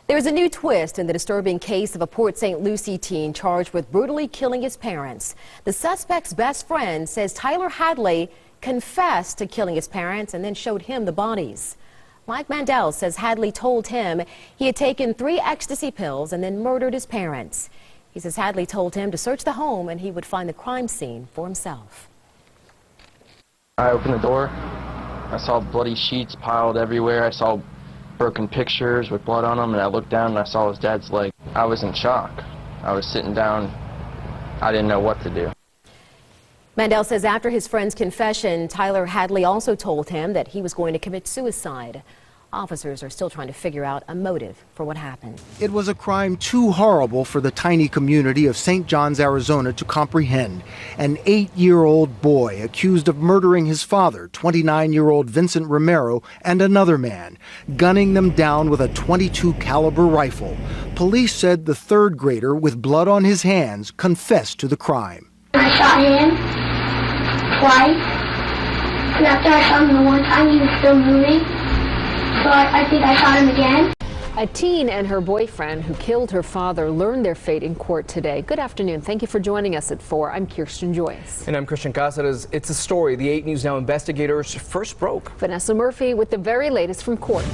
There's a new twist in the disturbing case of a Port St. Lucie teen charged with brutally killing his parents. The suspect's best friend says Tyler Hadley confessed to killing his parents and then showed him the bodies. Mike Mandel says Hadley told him he had taken 3 ecstasy pills and then murdered his parents. He says Hadley told him to search the home and he would find the crime scene for himself. I opened the door. I saw bloody sheets piled everywhere. I saw broken pictures with blood on them, and I looked down and I saw his dad's leg. I was in shock. I was sitting down. I didn't know what to do. Mandel says after his friend's confession, Tyler Hadley also told him that he was going to commit suicide. Officers are still trying to figure out a motive for what happened. It was a crime too horrible for the tiny community of St. John's, Arizona to comprehend. An 8-year-old boy accused of murdering his father, 29-year-old Vincent Romero, and another man, gunning them down with a .22 caliber rifle. Police said the third grader, with blood on his hands, confessed to the crime. I shot him twice, and after I shot him the one time, he was still moving. So I think I shot him again. A teen and her boyfriend who killed her father learned their fate in court today. Good afternoon. Thank you for joining us at 4. I'm Kirsten Joyce. And I'm Christian Casares. It's a story the 8 News Now investigators first broke. Vanessa Murphy with the very latest from court.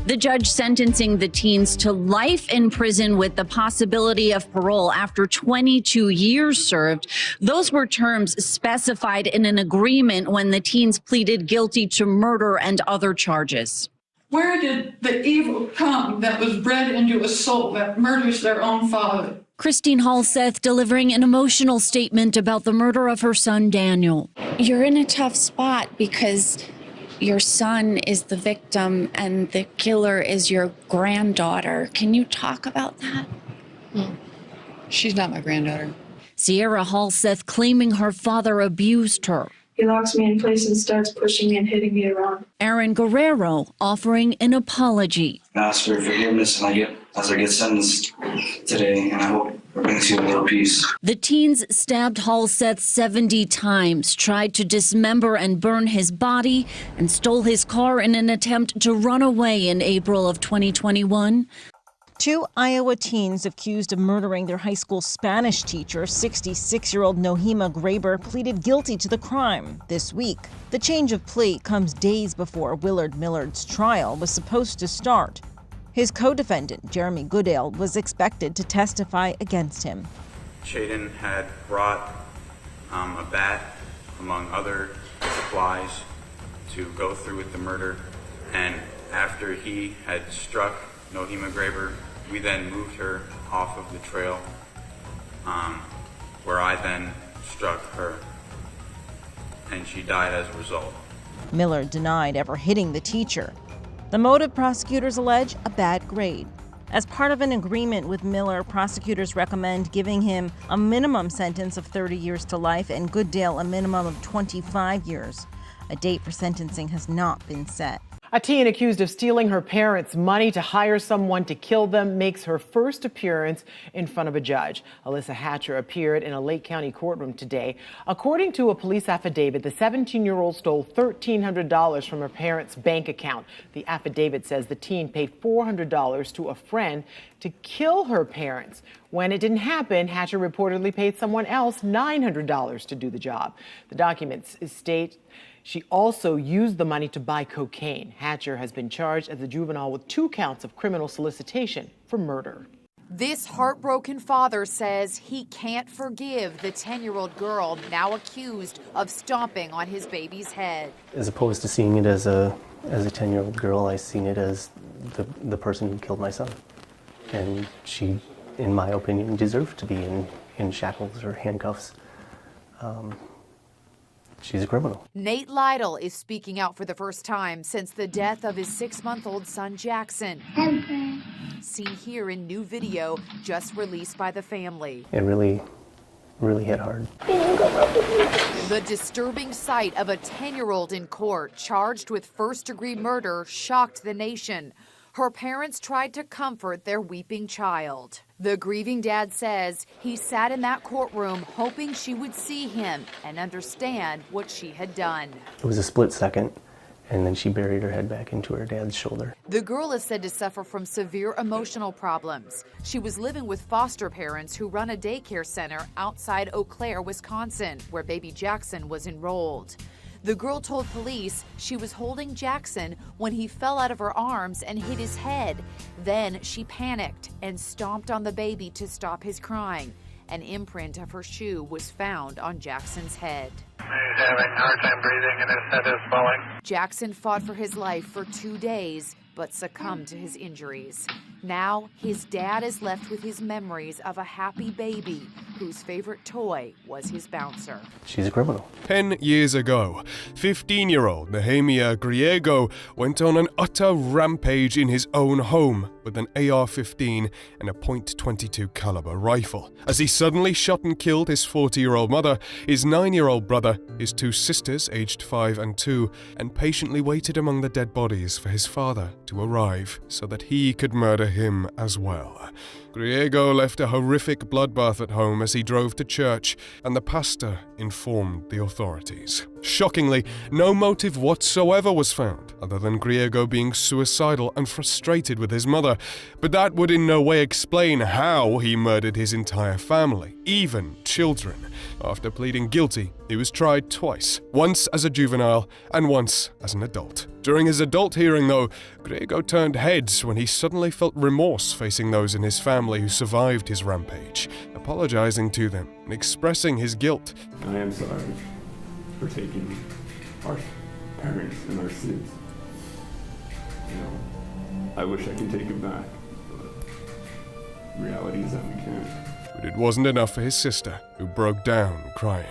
The judge sentencing the teens to life in prison with the possibility of parole after 22 years served. Those were terms specified in an agreement when the teens pleaded guilty to murder and other charges. Where did the evil come that was bred into a soul that murders their own father? Christine Halseth delivering an emotional statement about the murder of her son, Daniel. You're in a tough spot because your son is the victim and the killer is your granddaughter. Can you talk about that? She's not my granddaughter. Sierra Halseth claiming her father abused her. He locks me in place and starts pushing me and hitting me around. Aaron Guerrero offering an apology. I ask for forgiveness as I get sentenced today, and I hope it brings you a little peace. The teens stabbed Halseth 70 times, tried to dismember and burn his body, and stole his car in an attempt to run away in April of 2021. 2 Iowa teens accused of murdering their high school Spanish teacher, 66-year-old Nohima Graber, pleaded guilty to the crime this week. The change of plea comes days before Willard Millard's trial was supposed to start. His co-defendant, Jeremy Goodale, was expected to testify against him. Shaden had brought a bat, among other supplies, to go through with the murder, and after he had struck Nohima Graber, we then moved her off of the trail, where I then struck her, and she died as a result. Millard denied ever hitting the teacher. The motive, prosecutors allege, a bad grade. As part of an agreement with Miller, prosecutors recommend giving him a minimum sentence of 30 years to life and Goodale a minimum of 25 years. A date for sentencing has not been set. A teen accused of stealing her parents' money to hire someone to kill them makes her first appearance in front of a judge. Alyssa Hatcher appeared in a Lake County courtroom today. According to a police affidavit, the 17-year-old stole $1,300 from her parents' bank account. The affidavit says the teen paid $400 to a friend to kill her parents. When it didn't happen, Hatcher reportedly paid someone else $900 to do the job. The documents state she also used the money to buy cocaine. Hatcher has been charged as a juvenile with 2 counts of criminal solicitation for murder. This heartbroken father says he can't forgive the 10-year-old girl now accused of stomping on his baby's head. As opposed to seeing it as a 10-year-old girl, I seen it as the person who killed my son. And she, in my opinion, deserved to be in shackles or handcuffs. She's a criminal. Nate Lytle is speaking out for the first time since the death of his 6-month-old son, Jackson. Seen here in new video just released by the family. It really hit hard. The disturbing sight of a 10-year-old in court charged with first-degree murder shocked the nation. Her parents tried to comfort their weeping child. The grieving dad says he sat in that courtroom hoping she would see him and understand what she had done. It was a split second, and then she buried her head back into her dad's shoulder. The girl is said to suffer from severe emotional problems. She was living with foster parents who run a daycare center outside Eau Claire, Wisconsin, where baby Jackson was enrolled. The girl told police she was holding Jackson when he fell out of her arms and hit his head. Then she panicked and stomped on the baby to stop his crying. An imprint of her shoe was found on Jackson's head. He's having a hard time breathing and his head is swelling. Jackson fought for his life for 2 days, but succumbed to his injuries. Now, his dad is left with his memories of a happy baby whose favorite toy was his bouncer. She's a criminal. 10 years ago, 15-year-old Nehemiah Griego went on an utter rampage in his own home with an AR-15 and a .22 caliber rifle. As he suddenly shot and killed his 40-year-old mother, his 9-year-old brother, his 2 sisters aged 5 and 2, and patiently waited among the dead bodies for his father to arrive so that he could murder him as well. Griego left a horrific bloodbath at home as he drove to church, and the pastor informed the authorities. Shockingly, no motive whatsoever was found, other than Griego being suicidal and frustrated with his mother, but that would in no way explain how he murdered his entire family, even children. After pleading guilty, he was tried twice, once as a juvenile and once as an adult. During his adult hearing, though, Griego turned heads when he suddenly felt remorse facing those in his family who survived his rampage, apologizing to them and expressing his guilt. I am sorry for taking our parents and our sins. I wish I could take it back, but reality is that we can't. But it wasn't enough for his sister, who broke down crying.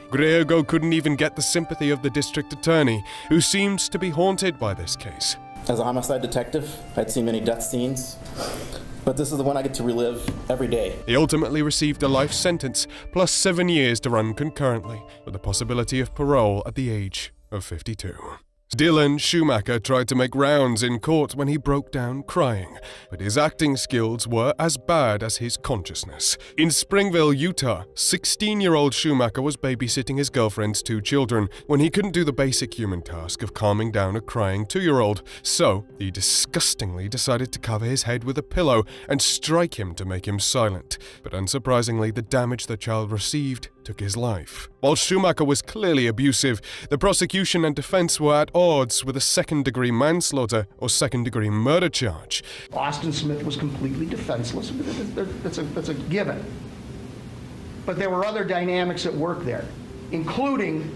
Griego couldn't even get the sympathy of the district attorney, who seemed to be haunted by this case. As a homicide detective, I'd seen many death scenes, but this is the one I get to relive every day. He ultimately received a life sentence, plus 7 years to run concurrently, with the possibility of parole at the age of 52. Dylan Schumacher tried to make rounds in court when he broke down crying, but his acting skills were as bad as his consciousness. In Springville, Utah, 16-year-old Schumacher was babysitting his girlfriend's 2 children when he couldn't do the basic human task of calming down a crying 2-year-old, so he disgustingly decided to cover his head with a pillow and strike him to make him silent. But unsurprisingly, the damage the child received took his life. While Schumacher was clearly abusive, the prosecution and defense were at odds with a second-degree manslaughter or second-degree murder charge. Austin Smith was completely defenseless. That's a given. But there were other dynamics at work there, including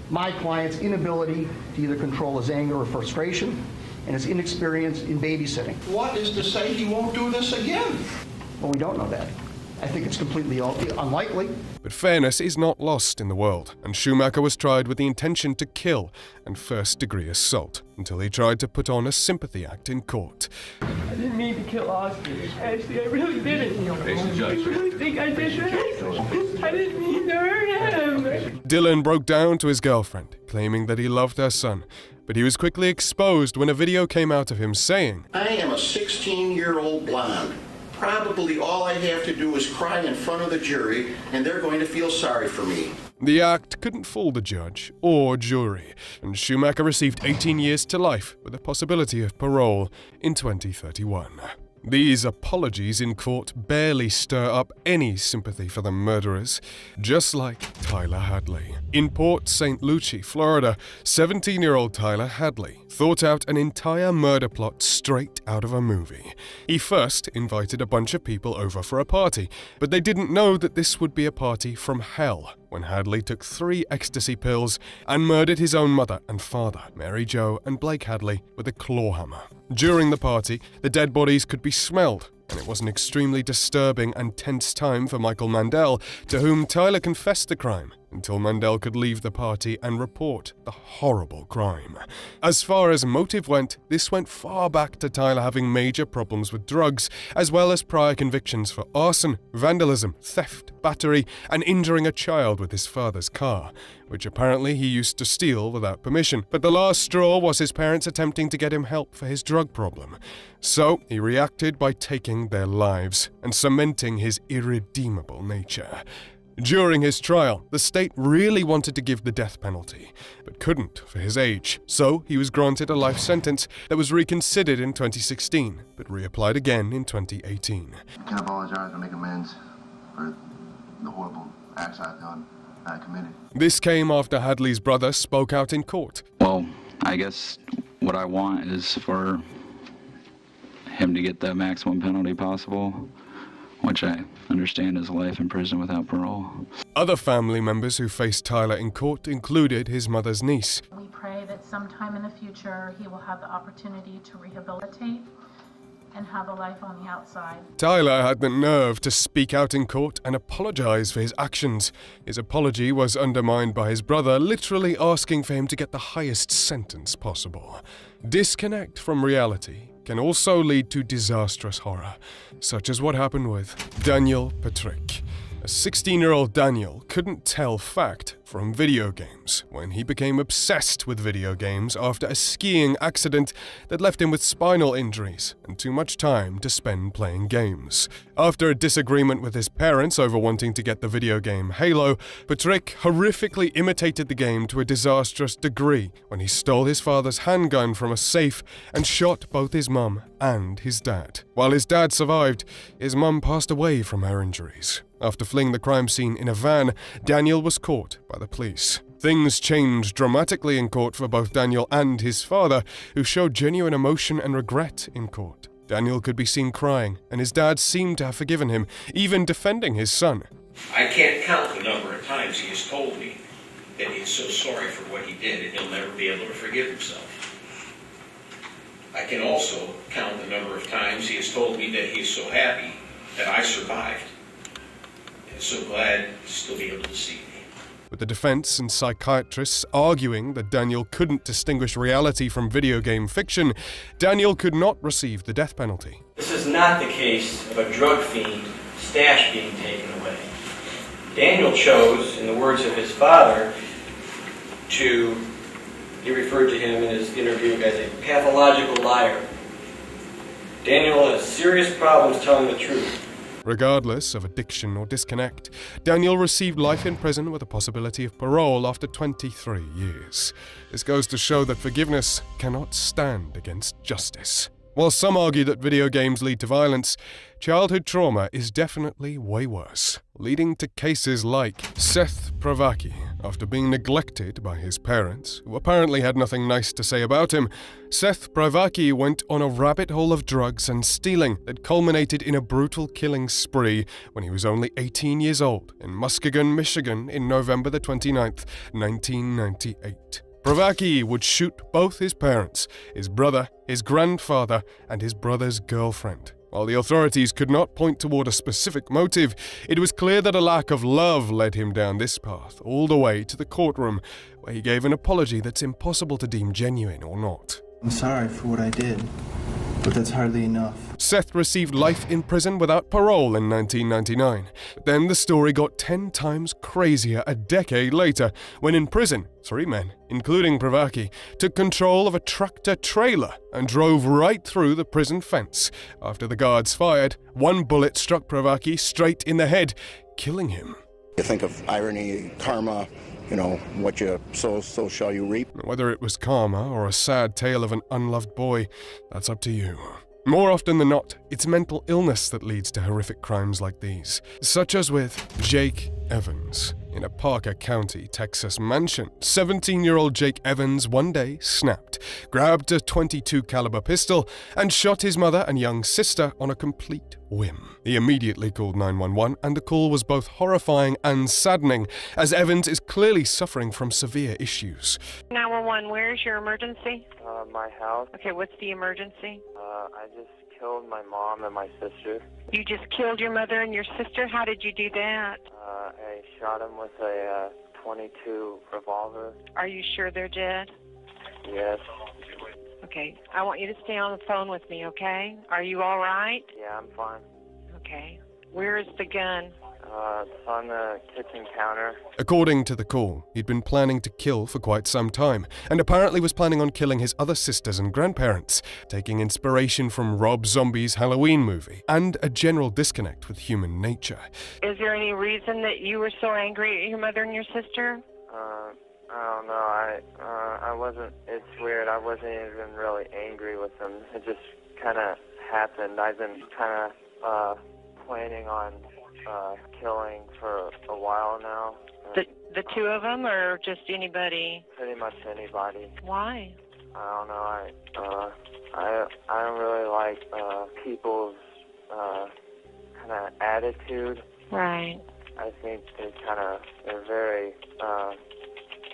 my client's inability to either control his anger or frustration and his inexperience in babysitting. What is to say he won't do this again? Well, we don't know that. I think it's completely unlikely. But fairness is not lost in the world, and Schumacher was tried with the intention to kill and first-degree assault, until he tried to put on a sympathy act in court. I didn't mean to kill Austin. Ashley, I really didn't. I really think I did that. I didn't mean to hurt him. Dylan broke down to his girlfriend, claiming that he loved her son, but he was quickly exposed when a video came out of him saying, I am a 16-year-old blonde. Probably all I have to do is cry in front of the jury, and they're going to feel sorry for me. The act couldn't fool the judge or jury, and Schumacher received 18 years to life with a possibility of parole in 2031. These apologies in court barely stir up any sympathy for the murderers, just like Tyler Hadley. In Port St. Lucie, Florida, 17-year-old Tyler Hadley thought out an entire murder plot straight out of a movie. He first invited a bunch of people over for a party, but they didn't know that this would be a party from hell, when Hadley took 3 ecstasy pills and murdered his own mother and father, Mary Jo and Blake Hadley, with a claw hammer. During the party, the dead bodies could be smelled, and it was an extremely disturbing and tense time for Michael Mandel, to whom Tyler confessed the crime, until Mandel could leave the party and report the horrible crime. As far as motive went, this went far back to Tyler having major problems with drugs, as well as prior convictions for arson, vandalism, theft, battery, and injuring a child with his father's car, which apparently he used to steal without permission. But the last straw was his parents attempting to get him help for his drug problem. So he reacted by taking their lives and cementing his irredeemable nature. During his trial, the state really wanted to give the death penalty, but couldn't for his age. So he was granted a life sentence that was reconsidered in 2016, but reapplied again in 2018. I can apologize and make amends for the horrible acts I've done, I committed. This came after Hadley's brother spoke out in court. Well, I guess what I want is for him to get the maximum penalty possible, which I understand is life in prison without parole. Other family members who faced Tyler in court included his mother's niece. We pray that sometime in the future he will have the opportunity to rehabilitate and have a life on the outside. Tyler had the nerve to speak out in court and apologize for his actions. His apology was undermined by his brother, literally asking for him to get the highest sentence possible. Disconnect from reality can also lead to disastrous horror, such as what happened with Daniel Patrick. A 16-year-old Daniel couldn't tell fact from video games when he became obsessed with video games after a skiing accident that left him with spinal injuries and too much time to spend playing games. After a disagreement with his parents over wanting to get the video game Halo, Patrick horrifically imitated the game to a disastrous degree when he stole his father's handgun from a safe and shot both his mum and his dad. While his dad survived, his mum passed away from her injuries. After fleeing the crime scene in a van, Daniel was caught by the police. Things changed dramatically in court for both Daniel and his father, who showed genuine emotion and regret in court. Daniel could be seen crying, and his dad seemed to have forgiven him, even defending his son. I can't count the number of times he has told me that he's so sorry for what he did and he'll never be able to forgive himself. I can also count the number of times he has told me that he's so happy that I survived. So glad to still be able to see me. With the defense and psychiatrists arguing that Daniel couldn't distinguish reality from video game fiction, Daniel could not receive the death penalty. This is not the case of a drug fiend stash being taken away. Daniel chose, in the words of his father, he referred to him in his interview as a pathological liar. Daniel has serious problems telling the truth. Regardless of addiction or disconnect, Daniel received life in prison with a possibility of parole after 23 years. This goes to show that forgiveness cannot stand against justice. While some argue that video games lead to violence, childhood trauma is definitely way worse, leading to cases like Seth Pravaki. After being neglected by his parents, who apparently had nothing nice to say about him, Seth Pravaki went on a rabbit hole of drugs and stealing that culminated in a brutal killing spree when he was only 18 years old in Muskegon, Michigan in November the 29th, 1998. Pravaki would shoot both his parents, his brother, his grandfather, and his brother's girlfriend. While the authorities could not point toward a specific motive, it was clear that a lack of love led him down this path, all the way to the courtroom, where he gave an apology that's impossible to deem genuine or not. I'm sorry for what I did, but that's hardly enough. Seth received life in prison without parole in 1999. Then the story got 10 times crazier a decade later, when in prison, 3 men, including Pravaki, took control of a tractor-trailer and drove right through the prison fence. After the guards fired, one bullet struck Pravaki straight in the head, killing him. You think of irony, karma, what you sow, so shall you reap. Whether it was karma or a sad tale of an unloved boy, that's up to you. More often than not, it's mental illness that leads to horrific crimes like these, such as with Jake Evans. In a Parker County, Texas mansion, 17-year-old Jake Evans one day snapped, grabbed a .22 caliber pistol, and shot his mother and young sister on a complete whim. He immediately called 911, and the call was both horrifying and saddening, as Evans is clearly suffering from severe issues. 911, where's your emergency? My house. Okay, what's the emergency? I just killed my mom and my sister. You just killed your mother and your sister? How did you do that? I shot him with a .22 revolver. Are you sure they're dead? Yes. Okay, I want you to stay on the phone with me, okay? Are you all right? Yeah, I'm fine. Okay. Where is the gun? It's on the kitchen counter. According to the call, he'd been planning to kill for quite some time, and apparently was planning on killing his other sisters and grandparents, taking inspiration from Rob Zombie's Halloween movie, and a general disconnect with human nature. Is there any reason that you were so angry at your mother and your sister? I don't know. I wasn't. It's weird. I wasn't even really angry with them. It just kind of happened. I've been kind of planning on killing for a while now. The two of them, or just anybody? Pretty much anybody. Why? I don't know. I don't really like people's kind of attitude. Right. I think they're very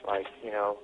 like, you know,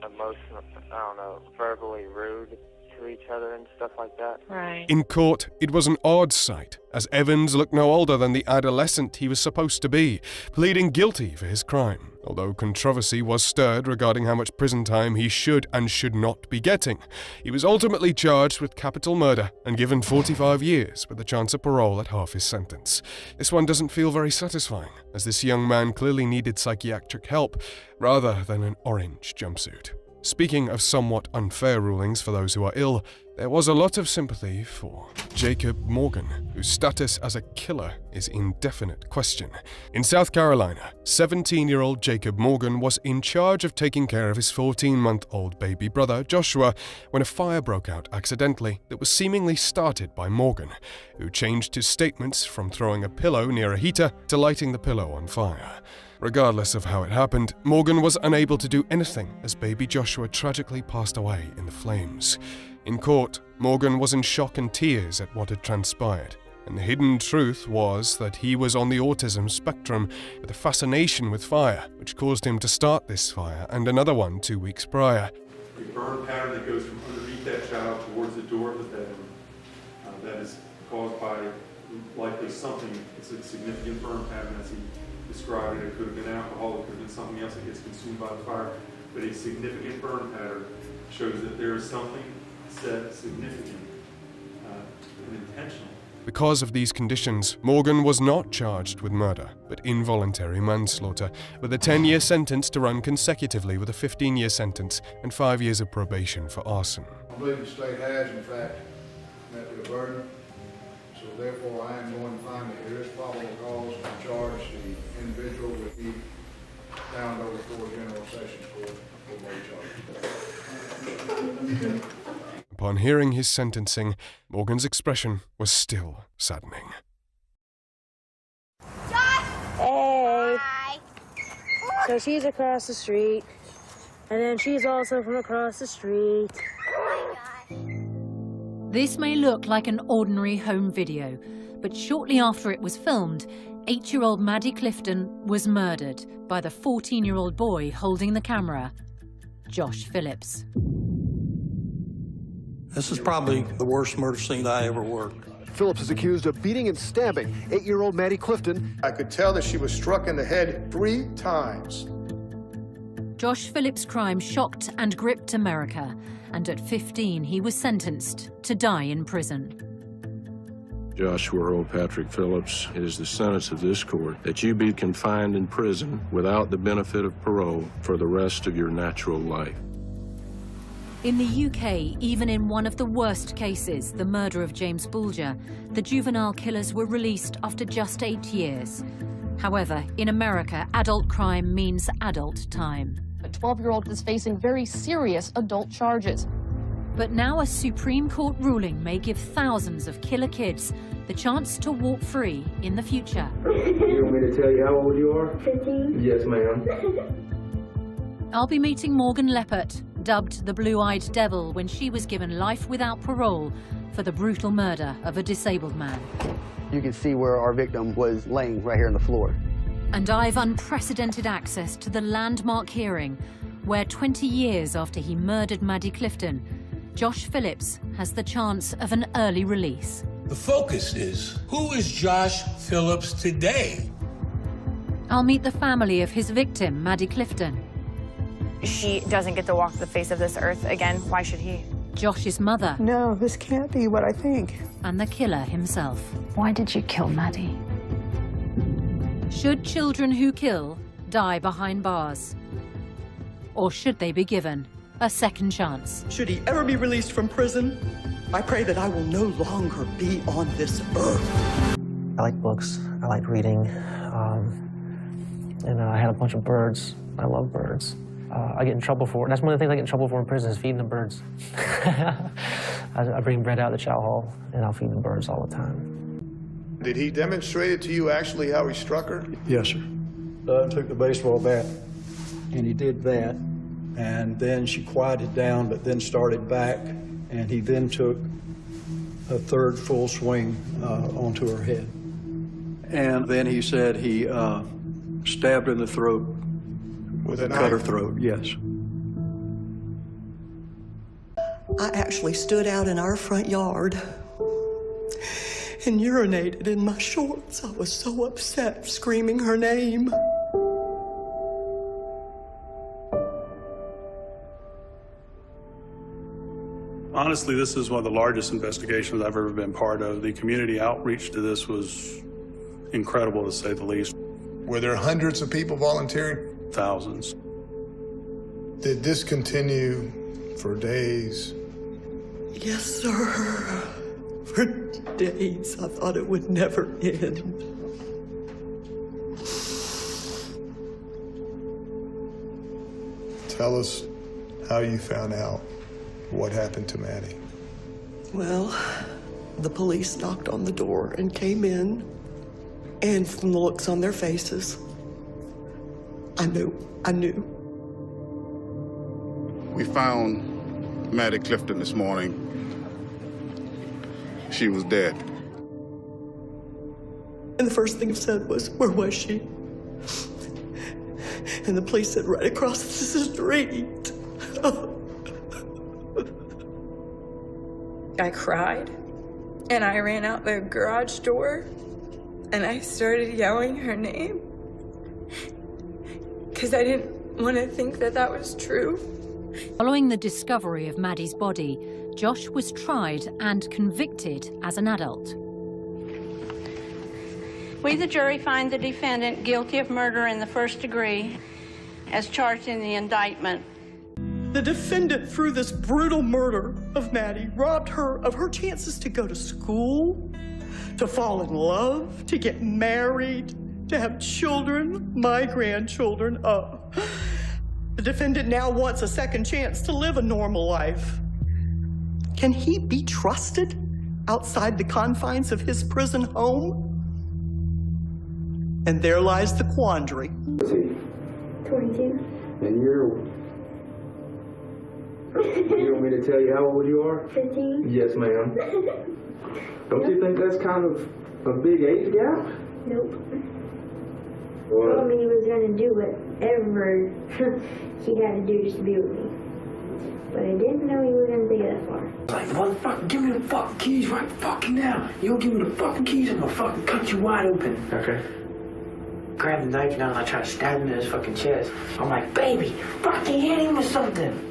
emotional, I don't know, verbally rude to each other and stuff like that. Right. In court, it was an odd sight, as Evans looked no older than the adolescent he was supposed to be, pleading guilty for his crime, although controversy was stirred regarding how much prison time he should and should not be getting. He was ultimately charged with capital murder and given 45 years with a chance of parole at half his sentence. This one doesn't feel very satisfying, as this young man clearly needed psychiatric help rather than an orange jumpsuit. Speaking of somewhat unfair rulings for those who are ill, there was a lot of sympathy for Jacob Morgan, whose status as a killer is in definite question. In South Carolina, 17-year-old Jacob Morgan was in charge of taking care of his 14-month-old baby brother, Joshua, when a fire broke out accidentally that was seemingly started by Morgan, who changed his statements from throwing a pillow near a heater to lighting the pillow on fire. Regardless of how it happened, Morgan was unable to do anything as baby Joshua tragically passed away in the flames. In court, Morgan was in shock and tears at what had transpired, and the hidden truth was that he was on the autism spectrum with a fascination with fire, which caused him to start this fire and another one 2 weeks prior. A burn pattern that goes from underneath that child towards the door of the bedroom. That is caused by likely something. It's a significant burn pattern as he described it. It could have been alcohol, it could have been something else that gets consumed by the fire, but a significant burn pattern shows that there is something significant and intentional. Because of these conditions, Morgan was not charged with murder, but involuntary manslaughter, with a 10-year sentence to run consecutively with a 15-year sentence and 5 years of probation for arson. I believe the state has, in fact, met their burden, so therefore I am going to find that there is probable cause to charge the individual with the down over for General Sessions Court for late charges. Upon hearing his sentencing, Morgan's expression was still saddening. Hey. So she's across the street, and then she's also from across the street. This may look like an ordinary home video, but shortly after it was filmed, 8-year-old Maddie Clifton was murdered by the 14-year-old boy holding the camera, Josh Phillips. This is probably the worst murder scene I ever worked. Phillips is accused of beating and stabbing 8-year-old Maddie Clifton. I could tell that she was struck in the head 3 times. Josh Phillips' crime shocked and gripped America, and at 15 he was sentenced to die in prison. Joshua Earl Patrick Phillips, it is the sentence of this court that you be confined in prison without the benefit of parole for the rest of your natural life. In the UK, even in one of the worst cases, the murder of James Bulger, the juvenile killers were released after just 8 years. However, in America, adult crime means adult time. A 12-year-old is facing very serious adult charges. But now a Supreme Court ruling may give thousands of killer kids the chance to walk free in the future. You want me to tell you how old you are? 15. Yes, ma'am. I'll be meeting Morgan Leppert, dubbed the Blue-Eyed Devil, when she was given life without parole for the brutal murder of a disabled man. You can see where our victim was laying right here on the floor. And I've unprecedented access to the landmark hearing, where 20 years after he murdered Maddie Clifton, Josh Phillips has the chance of an early release. The focus is, who is Josh Phillips today? I'll meet the family of his victim, Maddie Clifton. She doesn't get to walk the face of this earth again. Why should he? Josh's mother. No, this can't be what I think. And the killer himself. Why did you kill Maddie? Should children who kill die behind bars? Or should they be given a second chance? Should he ever be released from prison, I pray that I will no longer be on this earth. I like books. I like reading. And I had a bunch of birds. I love birds. I get in trouble for it. That's one of the things I get in trouble for in prison is feeding the birds. I bring bread out of the chow hall, and I'll feed the birds all the time. Did he demonstrate it to you actually how he struck her? Yes, sir. I took the baseball bat, and he did that. And then she quieted down, but then started back, and he then took a third full swing onto her head. And then he said he stabbed her in the throat with a knife. Cut her throat, yes. I actually stood out in our front yard and urinated in my shorts. I was so upset, screaming her name. Honestly, this is one of the largest investigations I've ever been part of. The community outreach to this was incredible, to say the least. Were there hundreds of people volunteering? Thousands. Did this continue for days? Yes, sir. For days. I thought it would never end. Tell us how you found out what happened to Maddie. Well, the police knocked on the door and came in, and from the looks on their faces, I knew. We found Maddie Clifton this morning. She was dead. And the first thing I said was, where was she? And the police said, right across the street. I cried, and I ran out the garage door, and I started yelling her name, because I didn't want to think that that was true. Following the discovery of Maddie's body, Josh was tried and convicted as an adult. We, the jury, find the defendant guilty of murder in the first degree, as charged in the indictment. The defendant, through this brutal murder of Maddie, robbed her of her chances to go to school, to fall in love, to get married, to have children, my grandchildren. The defendant now wants a second chance to live a normal life. Can he be trusted outside the confines of his prison home? And there lies the quandary. 22. And you're... You want me to tell you how old you are? 15. Yes, ma'am. Don't you think that's kind of a big age gap? Nope. What? Told me he was gonna do whatever he had to do just to be with me. But I didn't know he was gonna take it that far. Like, motherfucker, give me the fucking keys right fucking now. You don't give me the fucking keys, I'm gonna fucking cut you wide open. Okay. Grab the knife now and I try to stab him in his fucking chest. I'm like, baby, fucking hit him with something.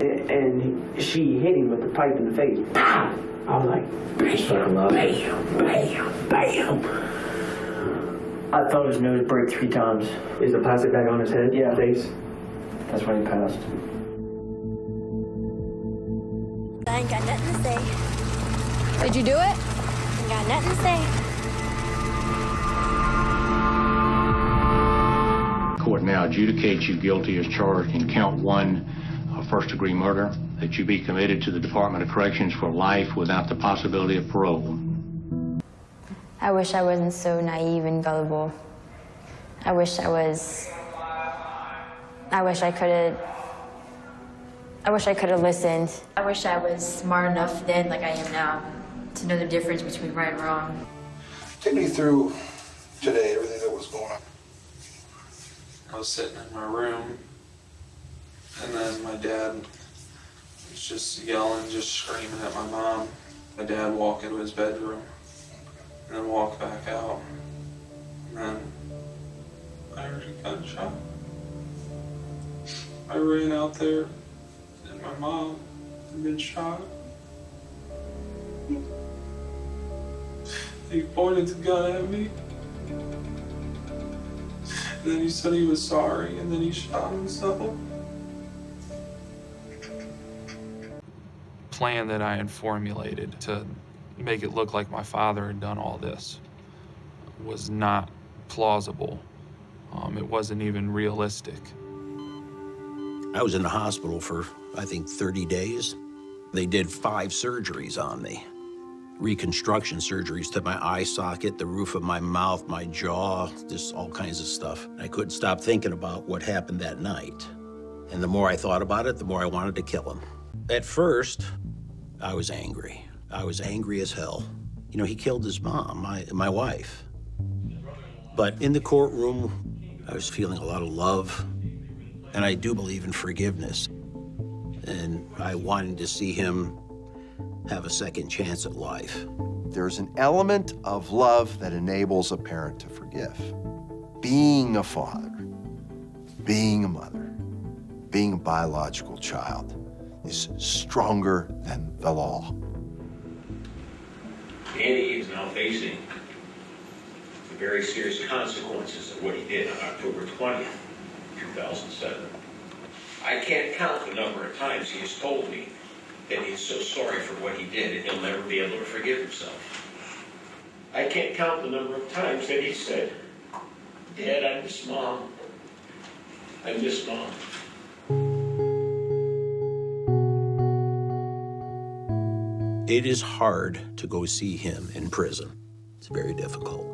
And she hit him with the pipe in the face. Pow! I was like, bam, bam, bam, bam. I felt his nose break 3 times. Is the plastic bag on his head? Yeah. Face? That's when he passed. I ain't got nothing to say. Did you do it? Ain't got nothing to say. Court now adjudicates you guilty as charged in count 1 of first-degree murder, that you be committed to the Department of Corrections for life without the possibility of parole. I wish I wasn't so naive and gullible. I wish I could have listened. I wish I was smart enough then, like I am now, to know the difference between right and wrong. Take me through today, everything that was going on. I was sitting in my room, and then my dad was just yelling, just screaming at my mom. My dad walked into his bedroom, and then walked back out. And then I heard a gunshot. I ran out there, and my mom had been shot. He pointed the gun at me. and then he said he was sorry, and then he shot himself. Plan that I had formulated to make it look like my father had done all this was not plausible. It wasn't even realistic. I was in the hospital for, I think, 30 days. They did 5 surgeries on me. Reconstruction surgeries to my eye socket, the roof of my mouth, my jaw, just all kinds of stuff. I couldn't stop thinking about what happened that night. And the more I thought about it, the more I wanted to kill him. At first, I was angry. I was angry as hell. You know, he killed his mom, my wife. But in the courtroom, I was feeling a lot of love. And I do believe in forgiveness. And I wanted to see him have a second chance at life. There's an element of love that enables a parent to forgive. Being a father, being a mother, being a biological child is stronger than the law. Danny is now facing the very serious consequences of what he did on October 20th, 2007. I can't count the number of times he has told me that he's so sorry for what he did and he'll never be able to forgive himself. I can't count the number of times that he said, "Dad, I miss Mom. I miss Mom." It is hard to go see him in prison. It's very difficult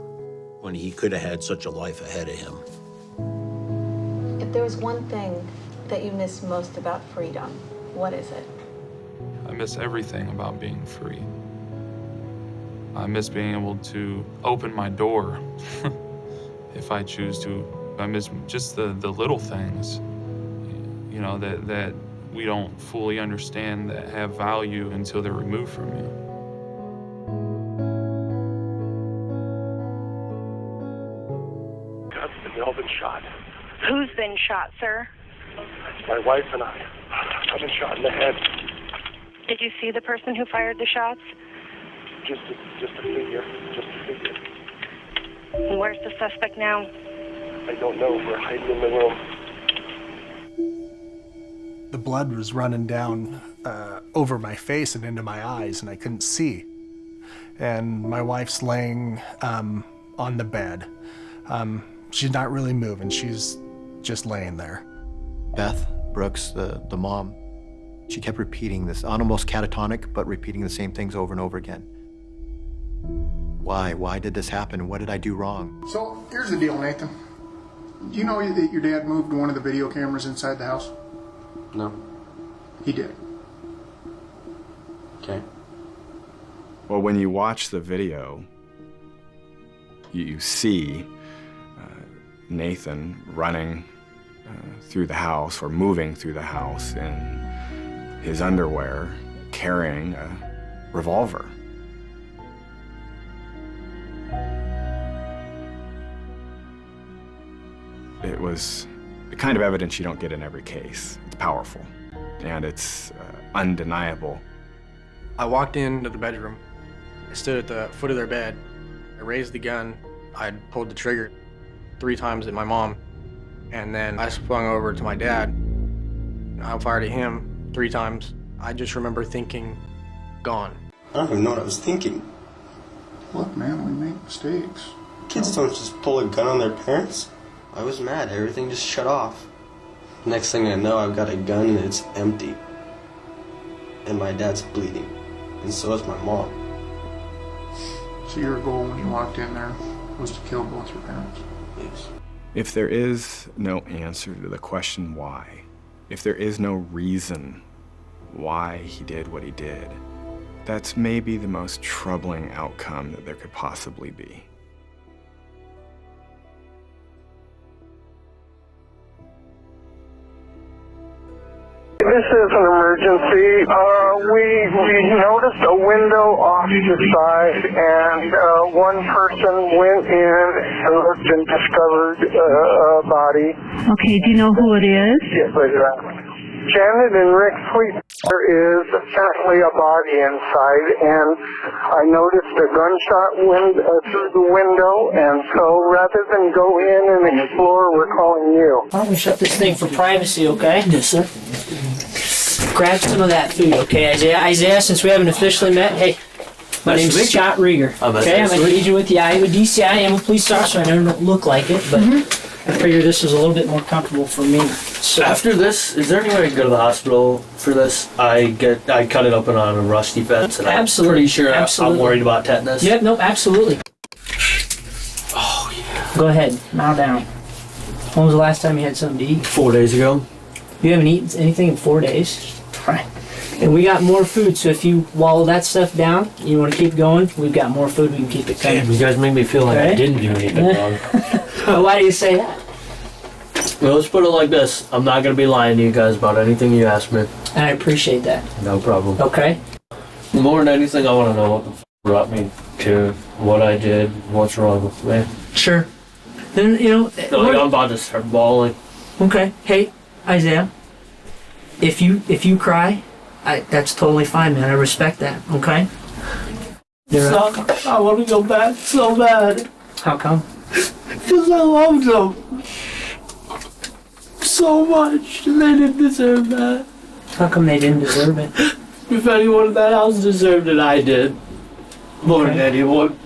when he could have had such a life ahead of him. If there was one thing that you miss most about freedom, what is it? I miss everything about being free. I miss being able to open my door if I choose to. I miss just the little things, you know, that we don't fully understand that have value until they're removed from you. We've all been shot. Who's been shot, sir? My wife and I. I've been shot in the head. Did you see the person who fired the shots? Just a figure. And where's the suspect now? I don't know. We're hiding in the room. The blood was running down over my face and into my eyes, and I couldn't see. And my wife's laying on the bed. She's not really moving. She's just laying there. Beth Brooks, the mom, she kept repeating this, almost catatonic, but repeating the same things over and over again. Why? Why did this happen? What did I do wrong? So here's the deal, Nathan. Do you know that your dad moved one of the video cameras inside the house? No. He did. Okay. Well, when you watch the video, you see Nathan running through the house or moving through the house in his underwear, carrying a revolver. It was the kind of evidence you don't get in every case. It's powerful, and it's undeniable. I walked into the bedroom. I stood at the foot of their bed. I raised the gun. I pulled the trigger 3 times at my mom, and then I swung over to my dad. I fired at him 3 times. I just remember thinking, gone. I don't even know what I was thinking. Look, man, we make mistakes. Kids don't just pull a gun on their parents. I was mad. Everything just shut off. Next thing I know, I've got a gun and it's empty. And my dad's bleeding. And so is my mom. So your goal when you walked in there was to kill both your parents? Yes. If there is no answer to the question why, if there is no reason why he did what he did, that's maybe the most troubling outcome that there could possibly be. This is an emergency. We noticed a window off to the side, and one person went in and looked and discovered a body. Okay, do you know who it is? Yes, Janet and Rick Sweet. There is apparently a body inside, and I noticed a gunshot through the window, and so rather than go in and explore, we're calling you. Why don't we shut this thing for privacy, okay? Yes, sir. Grab some of that food, okay, Isaiah? Isaiah, since we haven't officially met, hey, my name's Scott Rieger. Okay, I'm an agent with the Iowa DCI. I am a police officer. I don't look like it, but I figure this is a little bit more comfortable for me. So after this, is there any way I can go to the hospital for this? I cut it open on a rusty fence, and absolutely. I'm pretty sure Absolutely. I'm worried about tetanus. Yep, nope, absolutely. Oh, yeah. Go ahead, bow down. When was the last time you had something to eat? 4 days ago. You haven't eaten anything in 4 days? Right. And we got more food, so if you wallow that stuff down, you want to keep going, we've got more food, we can keep it coming. Damn, you guys make me feel like I didn't do anything wrong. Why do you say that? Well, let's put it like this. I'm not going to be lying to you guys about anything you ask me. And I appreciate that. No problem. Okay. More than anything, I want to know what the brought me to what I did, what's wrong with me. Sure. Then, I'm about to start bawling. Okay. Hey, Isaiah, if you cry, that's totally fine, man. I respect that, okay? I want to go back so bad. How come? Because I loved them so much, and they didn't deserve that. How come they didn't deserve it? If anyone in that house deserved it, I did. More than anyone.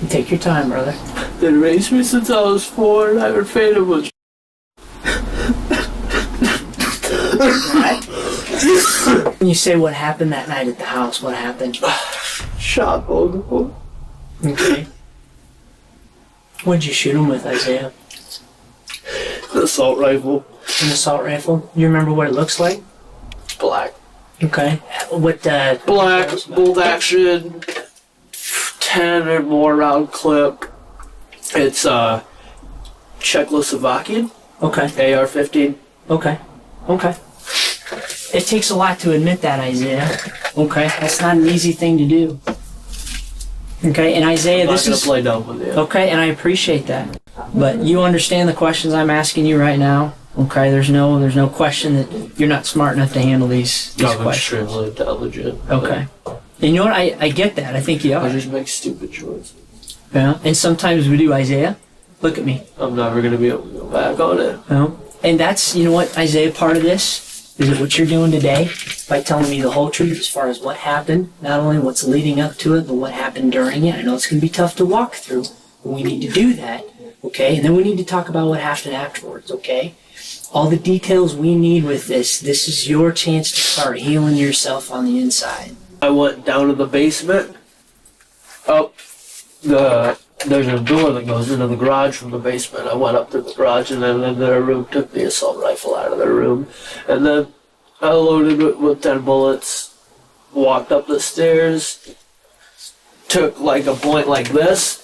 Take your time, brother. They raised me since I was 4, and I heard Venables. When you say what happened that night at the house, what happened? Shot both of them. Okay. What'd you shoot him with, Isaiah? An assault rifle. An assault rifle? You remember what it looks like? Black. Okay. What, Black, bolt action, 10 or more round clip. It's, Czechoslovakian. Okay. AR-15. Okay. Okay. It takes a lot to admit that, Isaiah. Okay? That's not an easy thing to do. Okay, and Isaiah, I'm this not is... gonna play dumb with you. Okay, and I appreciate that. But you understand the questions I'm asking you right now? Okay, there's no question that you're not smart enough to handle these questions. Extremely intelligent. Okay. And you know what? I get that. I think you are. I just make stupid choices. Yeah, and sometimes we do, Isaiah. Look at me. I'm never gonna be able to go back on it. No. And that's, you know what, Isaiah, part of this is that what you're doing today by telling me the whole truth as far as what happened, not only what's leading up to it, but what happened during it. I know it's going to be tough to walk through, but we need to do that, okay? And then we need to talk about what happened afterwards, okay? All the details we need with this is your chance to start healing yourself on the inside. I went down to the basement, there's a door that goes into the garage from the basement. I went up to the garage and then in their room, took the assault rifle out of their room. And then I loaded it with 10 bullets, walked up the stairs, took like a point like this,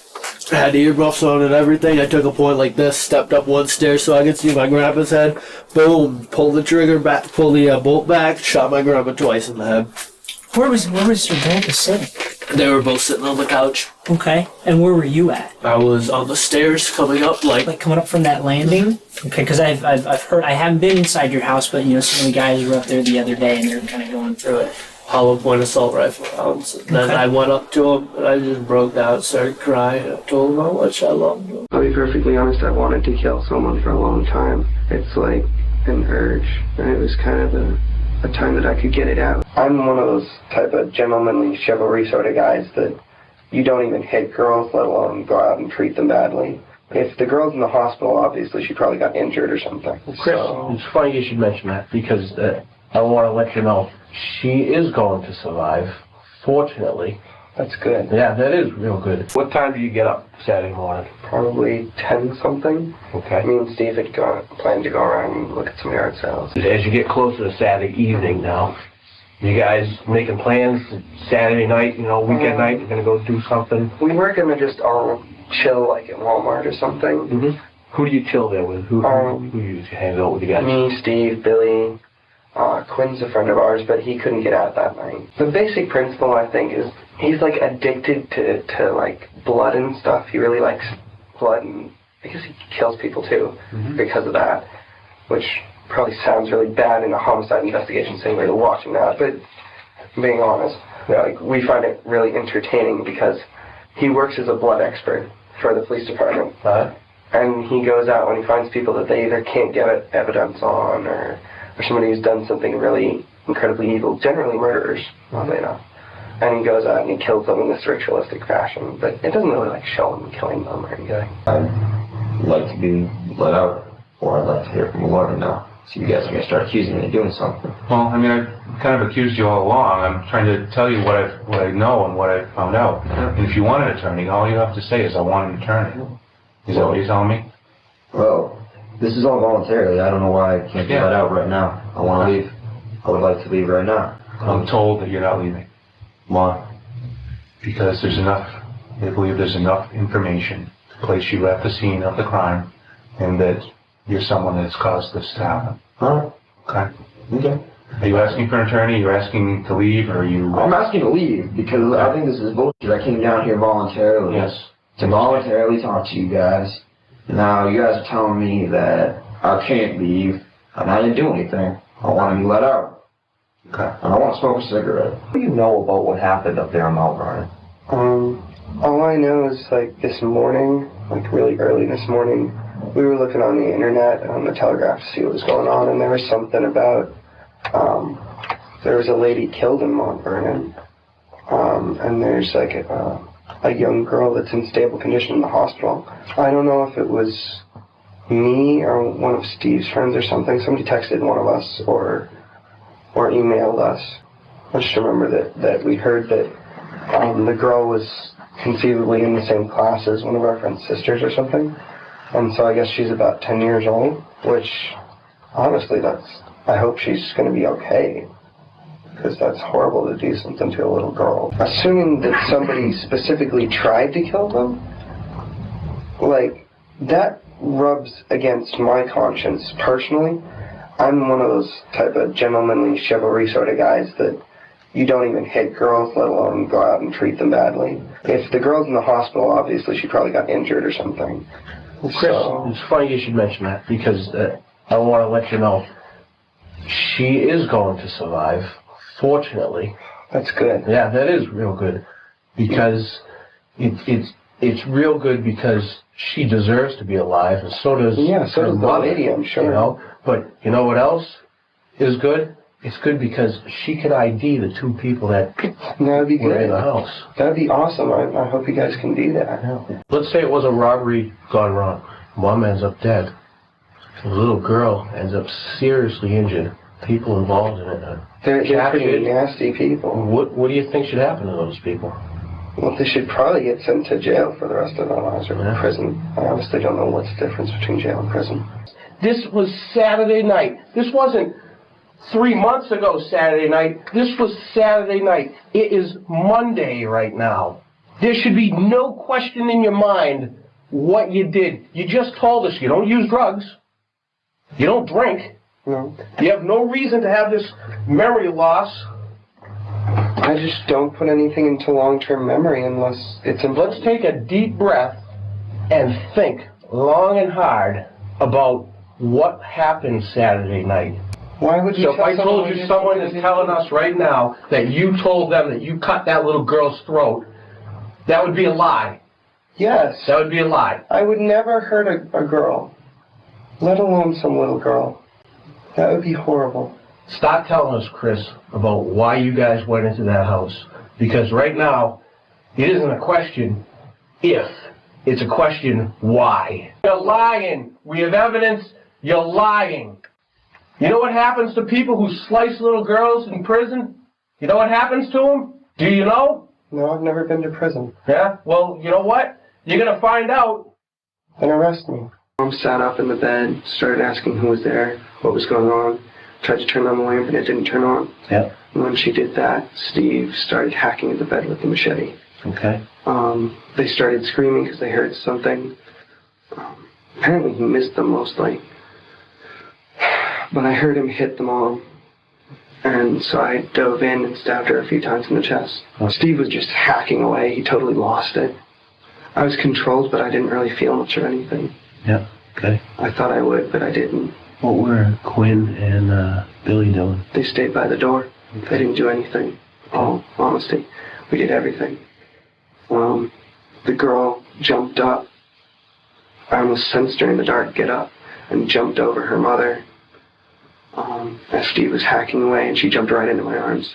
had earmuffs on and everything. I took a point like this, stepped up one stair so I could see my grandpa's head. Boom, pulled the trigger back, pulled the bolt back, shot my grandpa twice in the head. Where was your grandpa sitting? They were both sitting on the couch. Okay. And where were you at? I was on the stairs coming up, like coming up from that landing? Okay, because I've heard, I haven't been inside your house, but some of the guys were up there the other day and they're kind of going through it. Hollow point assault rifle rounds. And then I went up to him and I just broke down, started crying. I told him how much I loved him. I'll be perfectly honest, I wanted to kill someone for a long time. It's like an urge, and it was kind of a time that I could get it out. I'm one of those type of gentlemanly chivalry sort of guys that you don't even hit girls, let alone go out and treat them badly. If the girl's in the hospital, obviously she probably got injured or something. Well, Chris, it's funny you should mention that because I want to let you know she is going to survive, fortunately. That's good. Yeah, that is real good. What time do you get up Saturday morning? Probably 10-something. Okay. Me and Steve had planned to go around and look at some yard sales. As you get closer to Saturday evening now, you guys making plans Saturday night, weekend night, you're going to go do something? We were going to just all chill like at Walmart or something. Mm-hmm. Who do you chill there with? Who you hang out with you guys? Me, Steve, Billy. Quinn's a friend of ours, but he couldn't get out that night. The basic principle, I think, is he's like addicted to like blood and stuff. He really likes blood, and I guess he kills people too because of that. which probably sounds really bad in a homicide investigation saying we're watching that, but being honest, like, we find it really entertaining because he works as a blood expert for the police department. And he goes out when he finds people that they either can't get evidence on or somebody who's done something really incredibly evil, generally murderers, oddly enough. And he goes out and he kills them in this ritualistic fashion, but it doesn't really like show him killing them or anything. I'd like to be let out, or I'd like to hear from a lawyer now. So you guys are going to start accusing me of doing something. Well, I mean, I've kind of accused you all along. I'm trying to tell you what I know and what I've found out. And if you want an attorney, all you have to say is, I want an attorney. Is that what you're telling me? Well, this is all voluntarily. I don't know why I can't be let out right now. I want to leave. I would like to leave right now. I'm told that you're not leaving. Why? Because they believe there's enough information to place you at the scene of the crime, and that you're someone that's caused this to happen. Alright. Okay. Are you asking for an attorney? You're asking to leave, or are you... I'm asking to leave because I think this is bullshit. I came down here voluntarily. Yes. To voluntarily talk to you guys. Now you guys are telling me that I can't leave, and I didn't do anything. I want to be let out. Okay. And I want to smoke a cigarette. What do you know about what happened up there in Mount Vernon? All I know is, like, this morning, like really early this morning, we were looking on the internet and on the Telegraph to see what was going on, and there was something about, there was a lady killed in Mount Vernon, and there's like a young girl that's in stable condition in the hospital. I don't know if it was me or one of Steve's friends or something. Somebody texted one of us or emailed us. I just remember that we heard that the girl was conceivably in the same class as one of our friend's sisters or something. And so I guess she's about 10 years old, which honestly, I hope she's going to be okay. Because that's horrible to do something to a little girl. Assuming that somebody specifically tried to kill them, like, that rubs against my conscience personally. I'm one of those type of gentlemanly chivalry sort of guys that you don't even hit girls, let alone go out and treat them badly. If the girl's in the hospital, obviously she probably got injured or something. Well, Chris, it's funny you should mention that, because I want to let you know she is going to survive. Fortunately. That's good. Yeah, that is real good, because it's real good because she deserves to be alive, and so does the lady, I'm sure. You know, but you know what else is good? It's good because she can ID the two people that That'd be were good. in the house. That'd be awesome. I hope you guys can do that. Yeah. Let's say it was a robbery gone wrong. Mom ends up dead. The little girl ends up seriously injured. People involved in it. They're pretty nasty people. What do you think should happen to those people? Well, they should probably get sent to jail for the rest of their lives, or prison. I honestly don't know what's the difference between jail and prison. This was Saturday night. This wasn't 3 months ago Saturday night. This was Saturday night. It is Monday right now. There should be no question in your mind what you did. You just told us you don't use drugs. You don't drink. No. You have no reason to have this memory loss. I just don't put anything into long-term memory unless it's important. Let's take a deep breath and think long and hard about what happened Saturday night. Why would you So if I told you someone is telling us right now that you told them that you cut that little girl's throat, that would be a lie. Yes. That would be a lie. I would never hurt a girl, let alone some little girl. That would be horrible. Stop telling us, Chris, about why you guys went into that house. Because right now, it isn't a question if, it's a question why. You're lying. We have evidence. You're lying. You know what happens to people who slice little girls in prison? You know what happens to them? Do you know? No, I've never been to prison. Yeah? Well, you know what? You're going to find out. Then arrest me. Mom sat up in the bed, started asking who was there, what was going on, tried to turn on the lamp and it didn't turn on. Yeah. And when she did that, Steve started hacking at the bed with the machete. Okay. They started screaming because they heard something. Apparently he missed them mostly. But I heard him hit the mom. And so I dove in and stabbed her a few times in the chest. Steve was just hacking away. He totally lost it. I was controlled, but I didn't really feel much of anything. Yeah, okay. I thought I would, but I didn't. What were Quinn and Billy doing? They stayed by the door. They didn't do anything. All honesty, we did everything. The girl jumped up. I almost sensed her in the dark get up and jumped over her mother as Steve was hacking away, and she jumped right into my arms.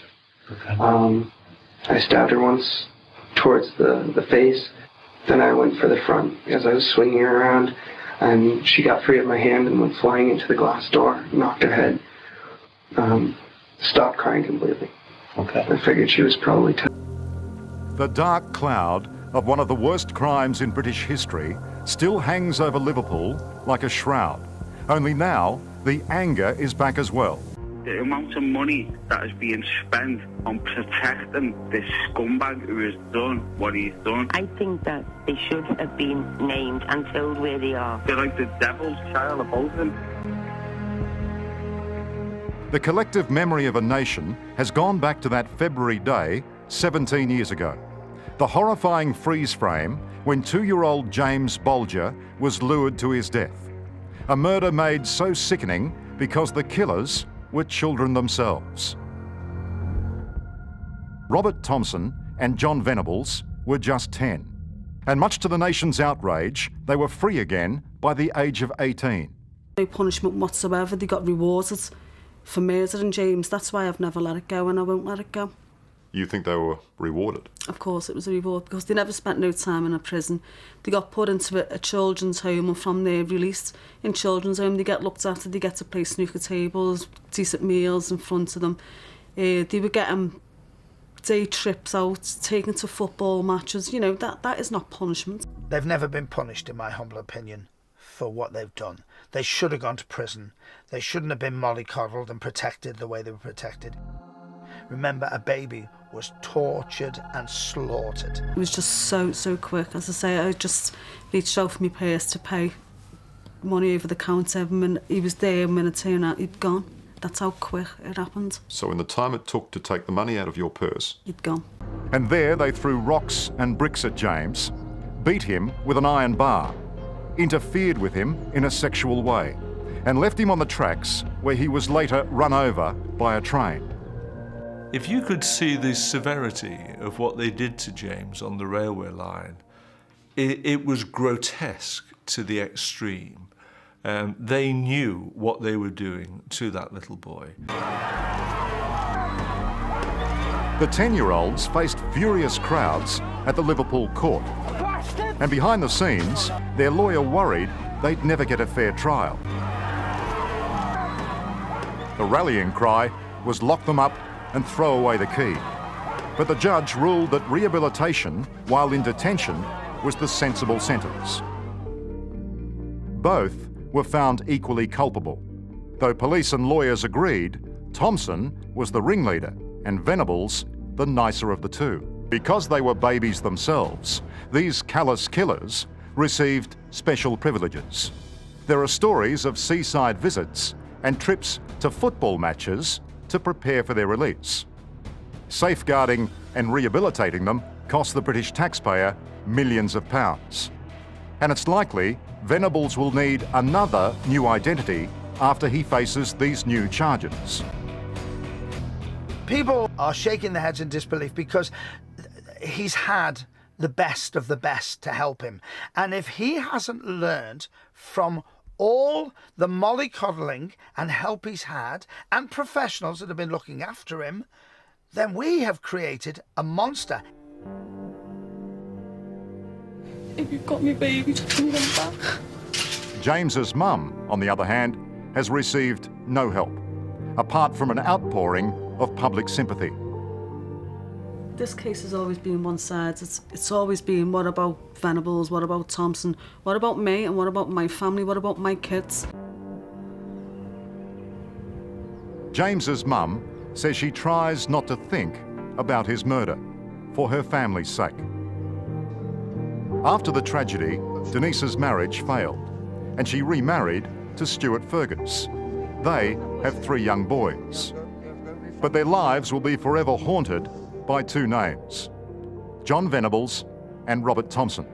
Okay. I stabbed her once towards the face. Then I went for the front as I was swinging her around, and she got free of my hand and went flying into the glass door, knocked her head, stopped crying completely. Okay. I figured she was probably The dark cloud of one of the worst crimes in British history still hangs over Liverpool like a shroud. Only now, the anger is back as well. The amount of money that is being spent on protecting this scumbag who has done what he's done. I think that they should have been named and told where they are. They're like the devil's child of both of them. The collective memory of a nation has gone back to that February day 17 years ago. The horrifying freeze frame when 2-year-old James Bolger was lured to his death. A murder made so sickening because the killers were children themselves. Robert Thompson and John Venables were just 10. And much to the nation's outrage, they were free again by the age of 18. No punishment whatsoever. They got rewarded for murdering James. That's why I've never let it go, and I won't let it go. You think they were rewarded? Of course it was a reward, because they never spent no time in a prison. They got put into a children's home, and from there released in children's home. They get looked after, they get to play snooker tables, decent meals in front of them. They were getting day trips out, taken to football matches. You know, that is not punishment. They've never been punished, in my humble opinion, for what they've done. They should have gone to prison. They shouldn't have been mollycoddled and protected the way they were protected. Remember, a baby was tortured and slaughtered. It was just so quick. As I say, I just reached out for my purse to pay money over the counter. When he was there, and when I turned out, he'd gone. That's how quick it happened. So in the time it took to take the money out of your purse, he'd gone. And there they threw rocks and bricks at James, beat him with an iron bar, interfered with him in a sexual way, and left him on the tracks where he was later run over by a train. If you could see the severity of what they did to James on the railway line, it was grotesque to the extreme. They knew what they were doing to that little boy. The 10-year-olds faced furious crowds at the Liverpool court. And behind the scenes, their lawyer worried they'd never get a fair trial. The rallying cry was lock them up and throw away the key. But the judge ruled that rehabilitation while in detention was the sensible sentence. Both were found equally culpable. Though police and lawyers agreed, Thompson was the ringleader and Venables the nicer of the two. Because they were babies themselves, these callous killers received special privileges. There are stories of seaside visits and trips to football matches to prepare for their release. Safeguarding and rehabilitating them cost the British taxpayer millions of pounds. And it's likely Venables will need another new identity after he faces these new charges. People are shaking their heads in disbelief because he's had the best of the best to help him. And if he hasn't learned from all the mollycoddling and help he's had and professionals that have been looking after him, then we have created a monster. If you've got me baby, just bring them back. James's mum, on the other hand, has received no help, apart from an outpouring of public sympathy. This case has always been one-sided. It's always been, what about Venables, what about Thompson, what about me, and what about my family, what about my kids? James's mum says she tries not to think about his murder for her family's sake. After the tragedy, Denise's marriage failed, and she remarried to Stuart Fergus. They have 3 young boys. But their lives will be forever haunted by 2 names, John Venables and Robert Thompson.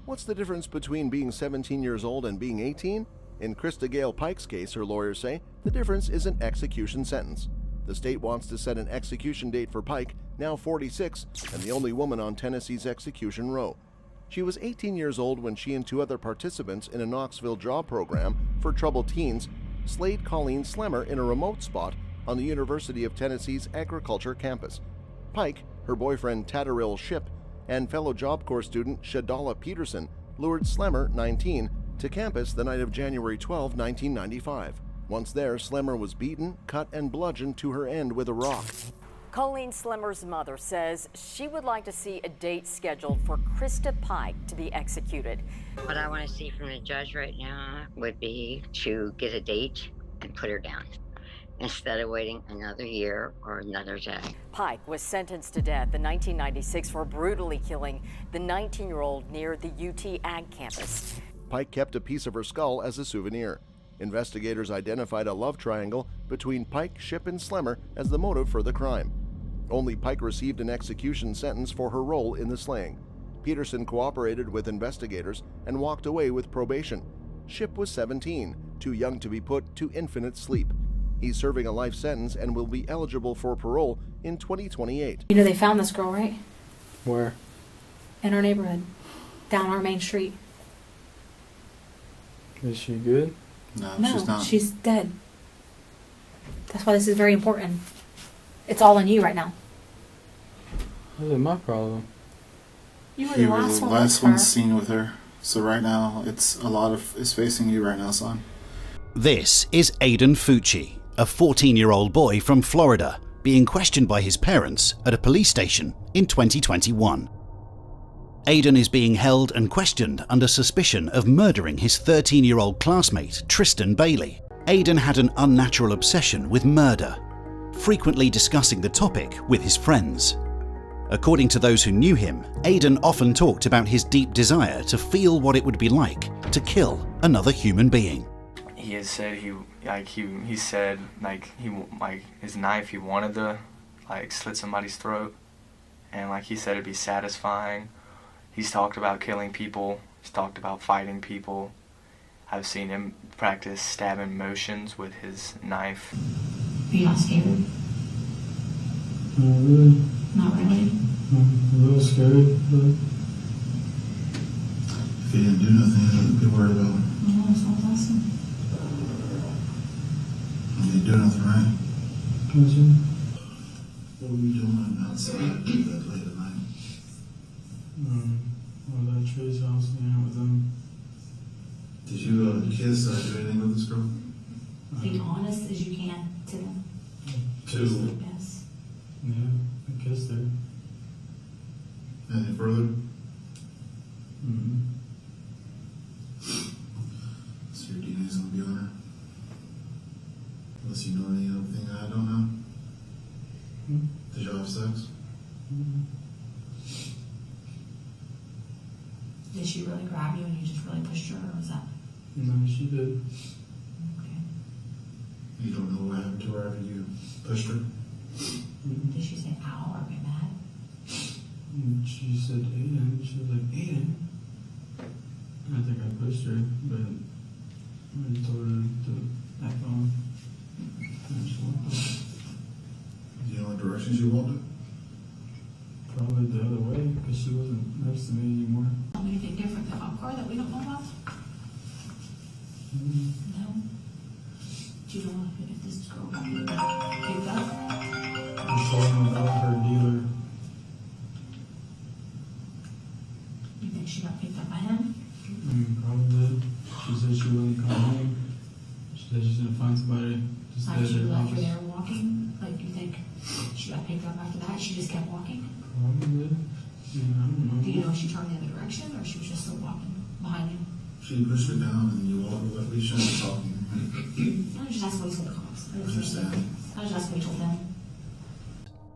What's the difference between being 17 years old and being 18? In Krista Gale Pike's case, her lawyers say, the difference is an execution sentence. The state wants to set an execution date for Pike, now 46, and the only woman on Tennessee's execution row. She was 18 years old when she and 2 other participants in a Knoxville job program for troubled teens slayed Colleen Slemmer in a remote spot on the University of Tennessee's agriculture campus. Pike, her boyfriend Tadaril Shipp, and fellow Job Corps student Shadala Peterson lured Slemmer, 19, to campus the night of January 12, 1995. Once there, Slemmer was beaten, cut, and bludgeoned to her end with a rock. Colleen Slemmer's mother says she would like to see a date scheduled for Krista Pike to be executed. What I want to see from the judge right now would be to get a date and put her down instead of waiting another year or another day. Pike was sentenced to death in 1996 for brutally killing the 19-year-old near the UT Ag campus. Pike kept a piece of her skull as a souvenir. Investigators identified a love triangle between Pike, Shipp, and Slemmer as the motive for the crime. Only Pike received an execution sentence for her role in the slaying. Peterson cooperated with investigators and walked away with probation. Shipp was 17, too young to be put to infinite sleep. He's serving a life sentence and will be eligible for parole in 2028. You know they found this girl, right? Where? In our neighborhood, down our main street. Is she good? No, she's not. She's dead. That's why this is very important. It's all on you right now. What is my problem? You were He the was last the one last with her. one seen with her. So right now, it's facing you right now, son. This is Aiden Fucci, a 14-year-old boy from Florida, being questioned by his parents at a police station in 2021. Aiden is being held and questioned under suspicion of murdering his 13-year-old classmate, Tristan Bailey. Aiden had an unnatural obsession with murder, frequently discussing the topic with his friends. According to those who knew him, Aiden often talked about his deep desire to feel what it would be like to kill another human being. He has said he said his knife, he wanted to slit somebody's throat, and he said it'd be satisfying. He's talked about killing people. He's talked about fighting people. I've seen him practice stabbing motions with his knife. Are you not scared? Not really. Not really? I'm a little scared, but... If he didn't do nothing, I wouldn't be worried about him. No, that's not awesome. He didn't do nothing, right? What's it? What were you doing outside that late at night? I was at Trey's house hanging out with them. Did you kiss or do anything with this girl? Be honest as you can to them. Yes. Yeah, I kissed her. Any further? Mm-hmm. So your DNA's gonna be on her? Unless you know any other thing I don't know? Mm-hmm. Did y'all have sex? Mm-hmm. Did she really grab you and you just really pushed her, or was that? No, she did. Okay. You don't know what happened to her after you pushed her? Mm-hmm. Did she say ow or get mad? And she said Aiden. She was like, Aiden? I think I pushed her, but I told her to act on. And she walked off. Do you know what direction she walked in? Probably the other way, because she wasn't next to me anymore. Anything different than our car that we don't know about? Mm-hmm. No. Do you know if this girl got picked up? I told him about her dealer. You think she got picked up by him? Probably did. She said she wouldn't come home. She said she's gonna find somebody to stay Like she at her left her house. there walking? Like you think she got picked up after that? She just kept walking? Probably did. Yeah, I don't know. Do you know if she turned the other direction or she was just still walking behind you? She pushed her down and you walked away. We shouldn't be talking. I was just asking what he told the cops. I was just asking what he told them.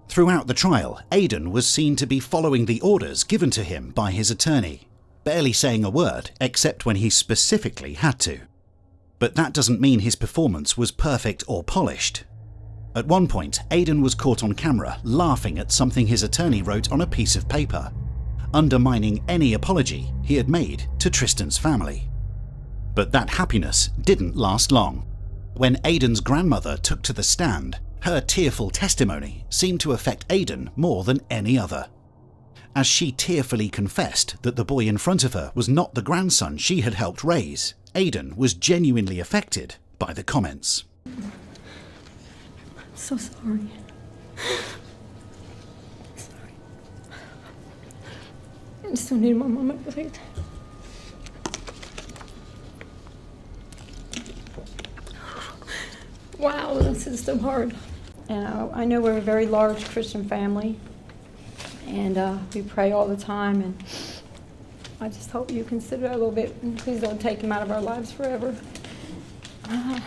Throughout the trial, Aiden was seen to be following the orders given to him by his attorney, barely saying a word except when he specifically had to. But that doesn't mean his performance was perfect or polished. At one point, Aiden was caught on camera laughing at something his attorney wrote on a piece of paper, undermining any apology he had made to Tristan's family. But that happiness didn't last long. When Aidan's grandmother took to the stand, her tearful testimony seemed to affect Aidan more than any other. As she tearfully confessed that the boy in front of her was not the grandson she had helped raise, Aidan was genuinely affected by the comments. I'm so sorry. I just don't need my mama back. Wow, this is so hard. And I know we're a very large Christian family, and we pray all the time, and I just hope you consider it a little bit, and please don't take him out of our lives forever. I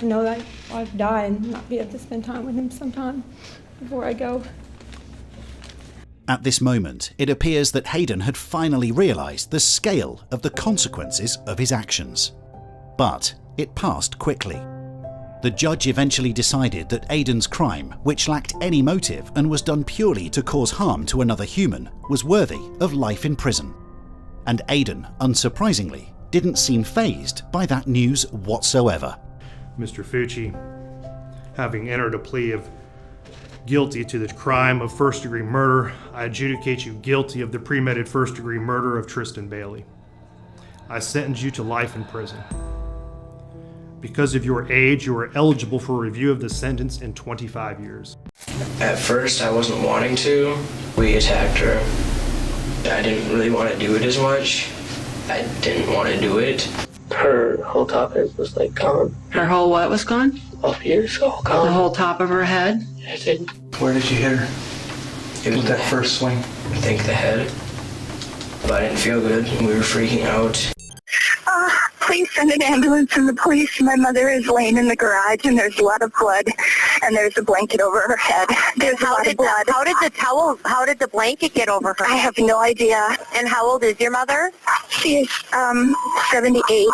know that I've died and not be able to spend time with him sometime before I go. At this moment, it appears that Hayden had finally realised the scale of the consequences of his actions. But it passed quickly. The judge eventually decided that Aidan's crime, which lacked any motive and was done purely to cause harm to another human, was worthy of life in prison. And Aidan, unsurprisingly, didn't seem fazed by that news whatsoever. Mr. Fucci, having entered a plea of guilty to the crime of first-degree murder, I adjudicate you guilty of the premeditated first-degree murder of Tristan Bailey. I sentence you to life in prison. Because of your age, you are eligible for review of the sentence in 25 years. At first, I wasn't wanting to. We attacked her. I didn't really want to do it as much. I didn't want to do it. Her whole top head was like gone. Her whole what was gone? Up here, so gone. The whole top of her head? I did. Where did you hit her? It was that first swing? I think the head. But I didn't feel good. We were freaking out. Please send an ambulance and the police. My mother is laying in the garage and there's a lot of blood and there's a blanket over her head. There's a lot of blood. How did the blanket get over her? I have no idea. And how old is your mother? She is 78.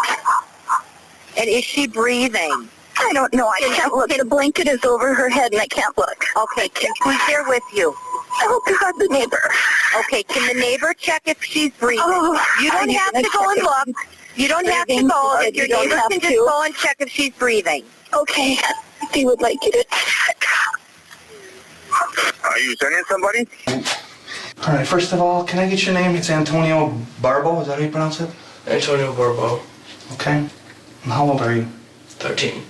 And is she breathing? I don't know. I can't look. The blanket is over her head and I can't look. Okay, who's there with you? Oh, God, the neighbor. Okay, can the neighbor check if she's breathing? Oh, you don't have to go and look. You don't have to go. Your neighbor can just go and check if she's breathing. Okay, if you would like you to. Are you sending somebody? All right, first of all, can I get your name? It's Antonio Barbo, is that how you pronounce it? Antonio Barbo. Okay. And how old are you? 13.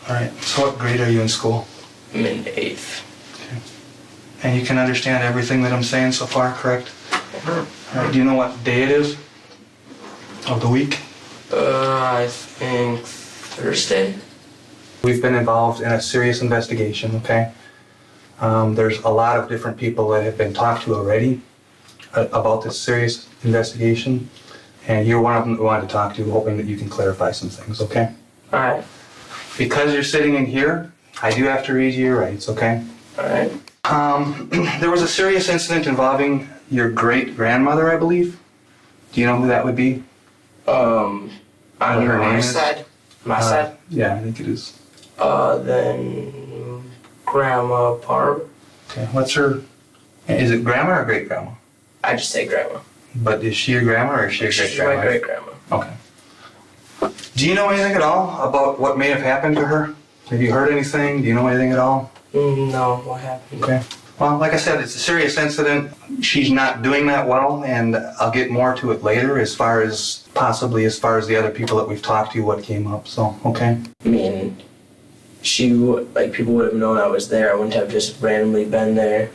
All right, so what grade are you in school? I'm in 8th. Okay. And you can understand everything that I'm saying so far, correct? All right, do you know what day it is of the week? I think Thursday. We've been involved in a serious investigation, okay? There's a lot of different people that have been talked to already about this serious investigation, and you're one of them that we wanted to talk to, hoping that you can clarify some things, okay? All right. Because you're sitting in here, I do have to read you your rights, okay? All right. There was a serious incident involving your great-grandmother, I believe. Do you know who that would be? On my side? My side? Yeah, I think it is. Then Grandma Barb. Okay, what's her... Is it grandma or great-grandma? I just say grandma. But is she your grandma or is she your great-grandma? She's my great-grandma. Okay. Do you know anything at all about what may have happened to her? Have you heard anything? Do you know anything at all? No, what happened? Okay. Well, like I said, it's a serious incident. She's not doing that well, and I'll get more to it later as far as the other people that we've talked to, what came up, so, okay? I mean, people would have known I was there. I wouldn't have just randomly been there.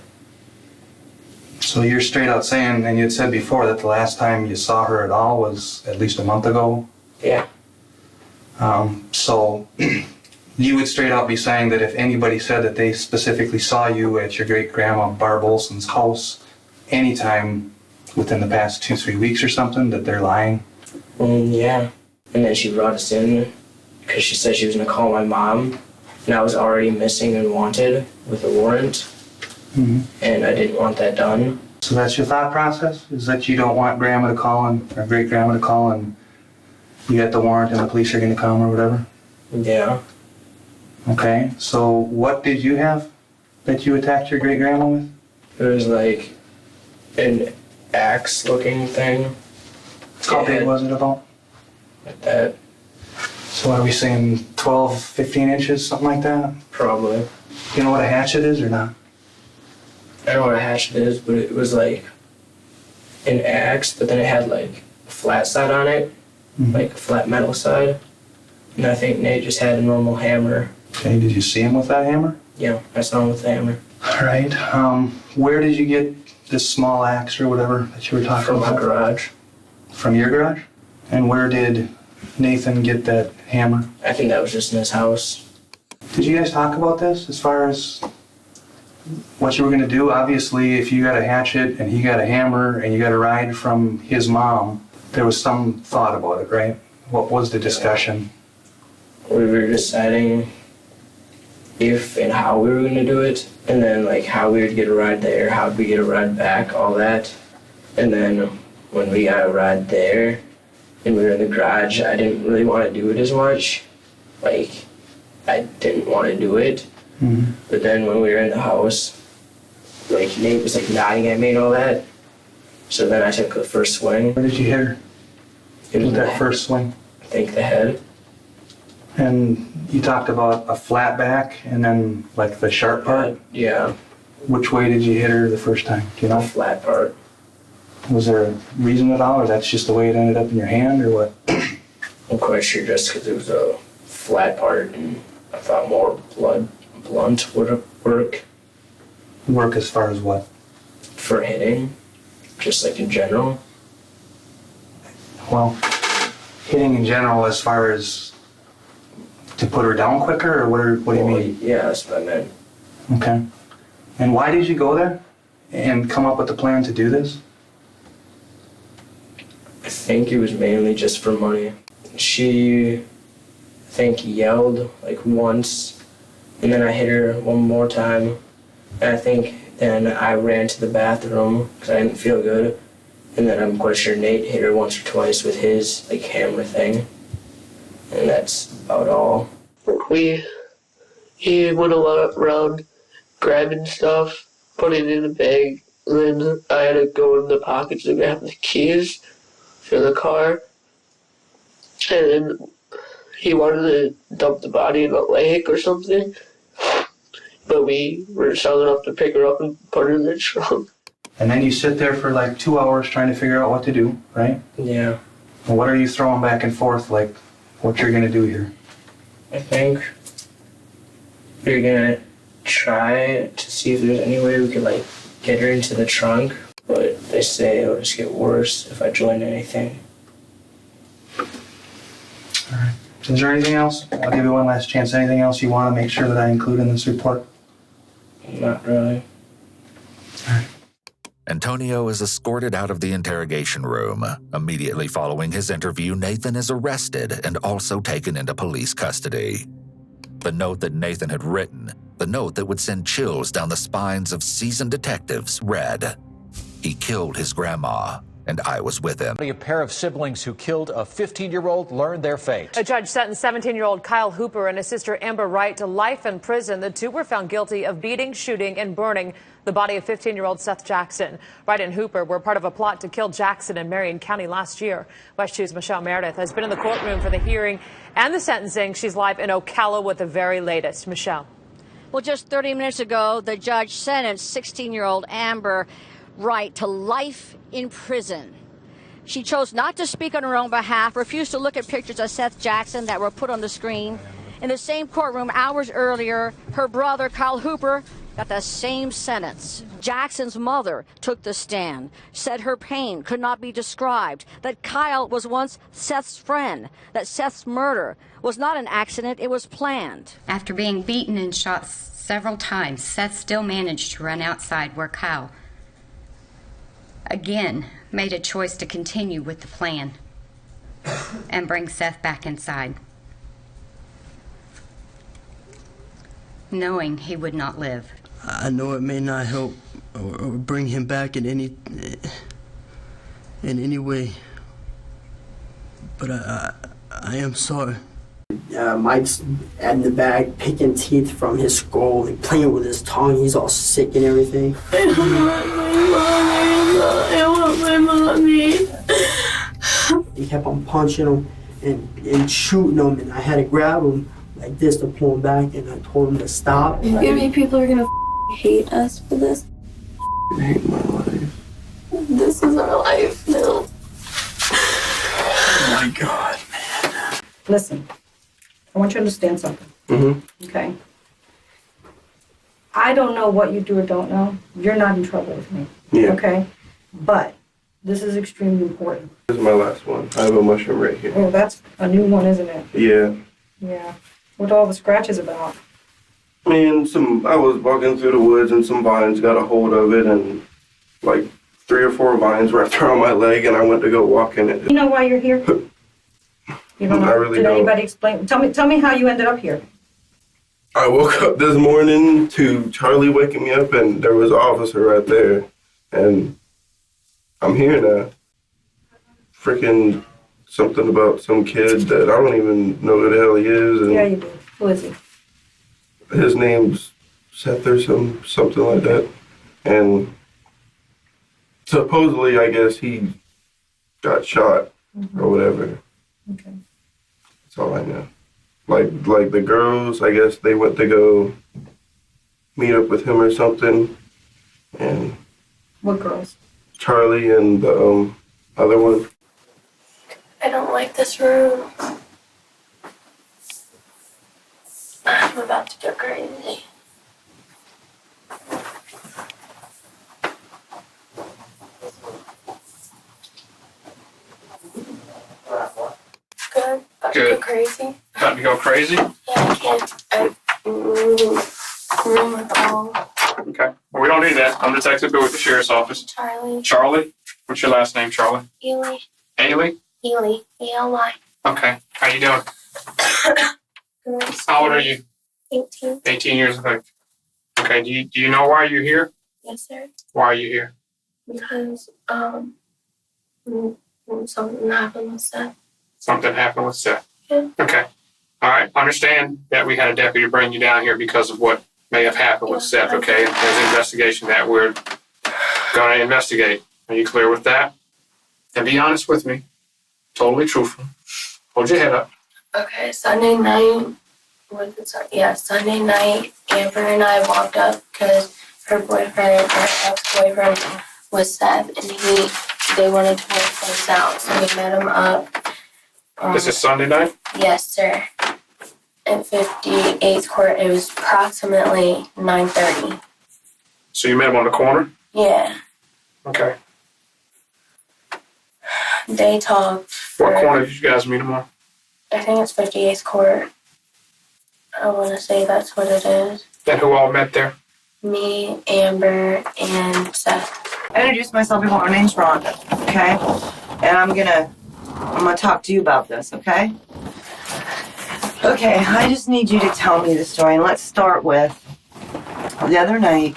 So you're straight out saying, and you had said before, that the last time you saw her at all was at least a month ago? Yeah. So you would straight out be saying that if anybody said that they specifically saw you at your great-grandma Barb Olson's house anytime within the past 2-3 weeks or something, that they're lying? Yeah. And then she brought us in because she said she was going to call my mom, and I was already missing and wanted with a warrant, and I didn't want that done. So that's your thought process? Is that you don't want grandma to call or great-grandma to call and you got the warrant and the police are going to come or whatever? Yeah. Okay, so what did you have that you attacked your great-grandma with? It was like an axe-looking thing. How big was it about? like that. So what are we saying, 12, 15 inches, something like that? Probably. You know what a hatchet is or not? I know what a hatchet is, but it was like an axe, but then it had like a flat side on it, like a flat metal side. And I think Nate just had a normal hammer. Okay, did you see him with that hammer? Yeah, I saw him with the hammer. All right, where did you get this small axe or whatever that you were talking about? From my garage. From your garage? And where did Nathan get that hammer? I think that was just in his house. Did you guys talk about this as far as what you were going to do? Obviously, if you got a hatchet and he got a hammer and you got a ride from his mom, there was some thought about it, right? What was the discussion? We were deciding if and how we were going to do it, and then like how we would get a ride there, how we get a ride back, all that. And then when we got a ride there and we were in the garage, I didn't really want to do it as much. Like, I didn't want to do it. But then when we were in the house, like Nate was like nodding at me and all that. So then I took the first swing. Where did you hit her? It was that first swing? I think the head. And you talked about a flat back and then like the sharp part? Yeah. Which way did you hit her the first time? Do you know? The flat part. Was there a reason at all, or that's just the way it ended up in your hand, or what? I'm quite sure just because it was a flat part and I thought more blunt would work. Work as far as what? For hitting, just like in general. Well, hitting in general as far as to put her down quicker, or what do you mean? Yeah, that's what I meant. Okay. And why did you go there and come up with the plan to do this? I think it was mainly just for money. She, I think, yelled like once, and then I hit her one more time. And I think then I ran to the bathroom because I didn't feel good. And then I'm quite sure Nate hit her once or twice with his like hammer thing. And that's about all. He went a lot around grabbing stuff, putting it in a bag, and then I had to go in the pockets to grab the keys for the car. And then he wanted to dump the body in a lake or something, but we were strong enough to pick her up and put her in the trunk. And then you sit there for like 2 hours trying to figure out what to do, right? Yeah. And what are you throwing back and forth, like what you're gonna do here? I think we're gonna try to see if there's any way we could like get her into the trunk, but they say it'll just get worse if I join anything. All right. Is there anything else? I'll give you one last chance. Anything else you want to make sure that I include in this report? Not really. All right. Antonio is escorted out of the interrogation room. Immediately following his interview, Nathan is arrested and also taken into police custody. The note that Nathan had written, the note that would send chills down the spines of seasoned detectives, read, "He killed his grandma, and I was with him." A pair of siblings who killed a 15-year-old learned their fate. A judge sentenced 17-year-old Kyle Hooper and his sister Amber Wright to life in prison. The two were found guilty of beating, shooting, and burning the body of 15-year-old Seth Jackson. Wright and Hooper were part of a plot to kill Jackson in Marion County last year. West 2's Michelle Meredith has been in the courtroom for the hearing and the sentencing. She's live in Ocala with the very latest. Michelle. Well, just 30 minutes ago, the judge sentenced 16-year-old Amber Wright to life in prison. She chose not to speak on her own behalf, refused to look at pictures of Seth Jackson that were put on the screen. In the same courtroom hours earlier, her brother, Kyle Hooper, got the same sentence. Jackson's mother took the stand, said her pain could not be described, that Kyle was once Seth's friend, that Seth's murder was not an accident, it was planned. After being beaten and shot several times, Seth still managed to run outside where Kyle again made a choice to continue with the plan and bring Seth back inside, knowing he would not live. I know it may not help or bring him back in any way, but I am sorry. Mike's in the bag picking teeth from his skull and playing with his tongue. He's all sick and everything. I want my mommy. He kept on punching him, and shooting him, and I had to grab him like this to pull him back, and I told him to stop. You mean people are gonna hate us for this? I hate my life. This is our life now. Oh my God, man. Listen, I want you to understand something. Mm-hmm. Okay? I don't know what you do or don't know. You're not in trouble with me. Yeah. Okay? But this is extremely important. This is my last one. I have a mushroom right here. Oh, that's a new one, isn't it? Yeah. Yeah. What are all the scratches about? Man, I was walking through the woods and some vines got a hold of it, and like 3 or 4 vines wrapped around my leg, and I went to go walk in it. You know why you're here? You don't know? I really Did don't. anybody explain? Tell me how you ended up here. I woke up this morning to Charlie waking me up, and there was an officer right there, and I'm here now. Freaking something about some kid that I don't even know who the hell he is. And Yeah, you do. Who is he? his name's Seth or something like that. And supposedly, I guess he got shot or whatever. Okay. That's all I know. Like the girls, I guess they went to go meet up with him or something. And What girls? Charlie and the other one. I don't like this room. I'm about to go crazy. Good. About to go crazy. About to go crazy? Yeah, I can't. Room at all. Okay. Well, we don't need that. I'm Detective Bill with the Sheriff's Office. Charlie. Charlie? What's your last name, Charlie? Ely. Ailey? Ely. E-L-Y. Okay. How you doing? Good. How old are you? 18. 18 years of age. Okay. Do you know why you're here? Yes, sir. Why are you here? Because, something happened with Seth. Something happened with Seth. Yeah. Okay. All right. Understand that we had a deputy bring you down here because of what may have happened with Seth, okay? There's an investigation that we're going to investigate. Are you clear with that? And be honest with me. Totally truthful. Hold your head up. Okay, Sunday night, Sunday night, Amber and I walked up because her boyfriend, her ex-boyfriend, was Seth, and they wanted to work things out, so we met him up. This is Sunday night? Yes, sir. At 58th Court, it was approximately 9:30. So you met him on the corner? Yeah, Okay. they talked. What corner did you guys meet him on? I think it's 58th Court. I want to say that's what it is. And who all met there? Me, Amber, and Seth. I introduced myself before. My name's Rhonda, okay? And I'm gonna talk to you about this, okay? Okay, I just need you to tell me the story, and let's start with the other night.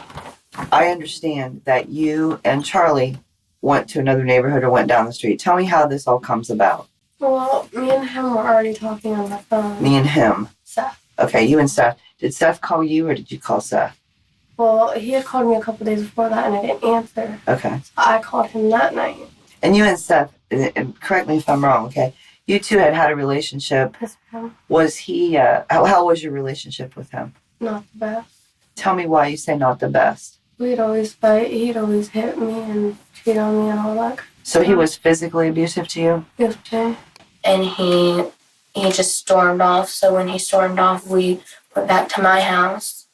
I understand that you and Charlie went to another neighborhood or went down the street. Tell me how this all comes about. Well, me and him were already talking on the phone. Me and him. Seth. Okay, you and Seth. Did Seth call you or did you call Seth? Well, he had called me a couple days before that, and I didn't answer. Okay. So I called him that night. And you and Seth, and correct me if I'm wrong, okay? You two had a relationship. Yes, ma'am. Was he, how was your relationship with him? Not the best. Tell me why you say not the best. We'd always fight. He'd always hit me and cheat on me and all that. So he was physically abusive to you? Yes, ma'am. And he just stormed off. So when he stormed off, we went back to my house.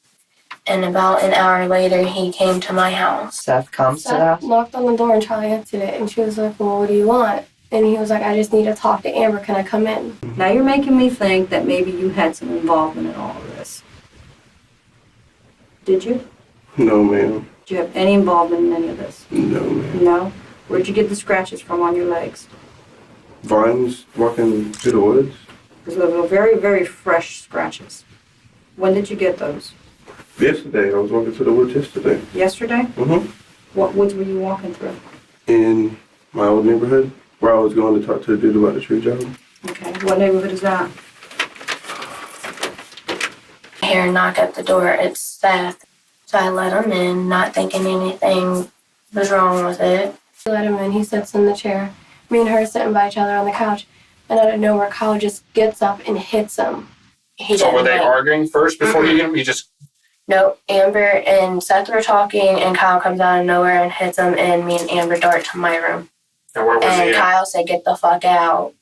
And about an hour later, he came to my house. Seth comes to the house? Knocked on the door and Charlie answered it. And she was like, well, what do you want? And he was like, I just need to talk to Amber. Can I come in? Now you're making me think that maybe you had some involvement in all of this. Did you? No, ma'am. Do you have any involvement in any of this? No, ma'am. No? Where'd you get the scratches from on your legs? Vines walking through the woods. Because those were very, very fresh scratches. When did you get those? Yesterday. I was walking through the woods yesterday. Yesterday? Mm-hmm. What woods were you walking through? In my old neighborhood, where I was going to talk to the dude about the tree job. Okay. What neighborhood is that? I hear a knock at the door. It's Seth. So I let him in, not thinking anything was wrong with it. I let him in. He sits in the chair. Me and her sitting by each other on the couch. And out of nowhere, Kyle just gets up and hits him. So were they arguing first before you hit him? You just... No, Amber and Seth were talking, and Kyle comes out of nowhere and hits him, and me and Amber dart to my room. And where was he And at? Kyle said, "Get the fuck out."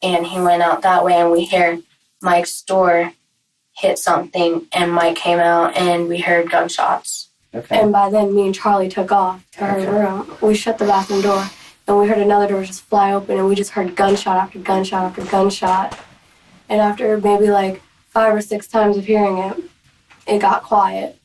And he went out that way, and we heard Mike's door hit something, and Mike came out, and we heard gunshots. Okay. And by then, me and Charlie took off to her room. We shut the bathroom door, and we heard another door just fly open, and we just heard gunshot after gunshot after gunshot. And after maybe like 5 or 6 times of hearing it, it got quiet.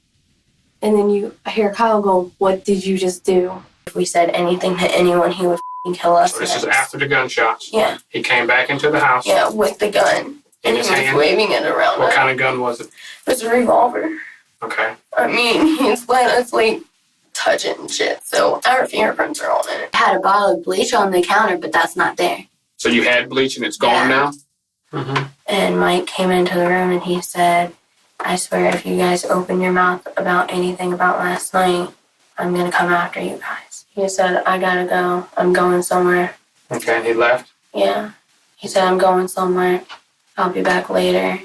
And then you hear Kyle go, "What did you just do?" If we said anything to anyone, he would kill us. So this is after the gunshots. Yeah. He came back into the house. Yeah, with the gun. In And his he was hand? waving it around. What kind of gun was it? It was a revolver. Okay. I mean, he's let us like touch it and shit. So our fingerprints are all in it. I had a bottle of bleach on the counter, but that's not there. So you had bleach and it's gone now? Mm-hmm. And Mike came into the room and he said, "I swear if you guys open your mouth about anything about last night, I'm going to come after you guys." He said, "I gotta go. I'm going somewhere." Okay, and he left? Yeah. He said, "I'm going somewhere. I'll be back later."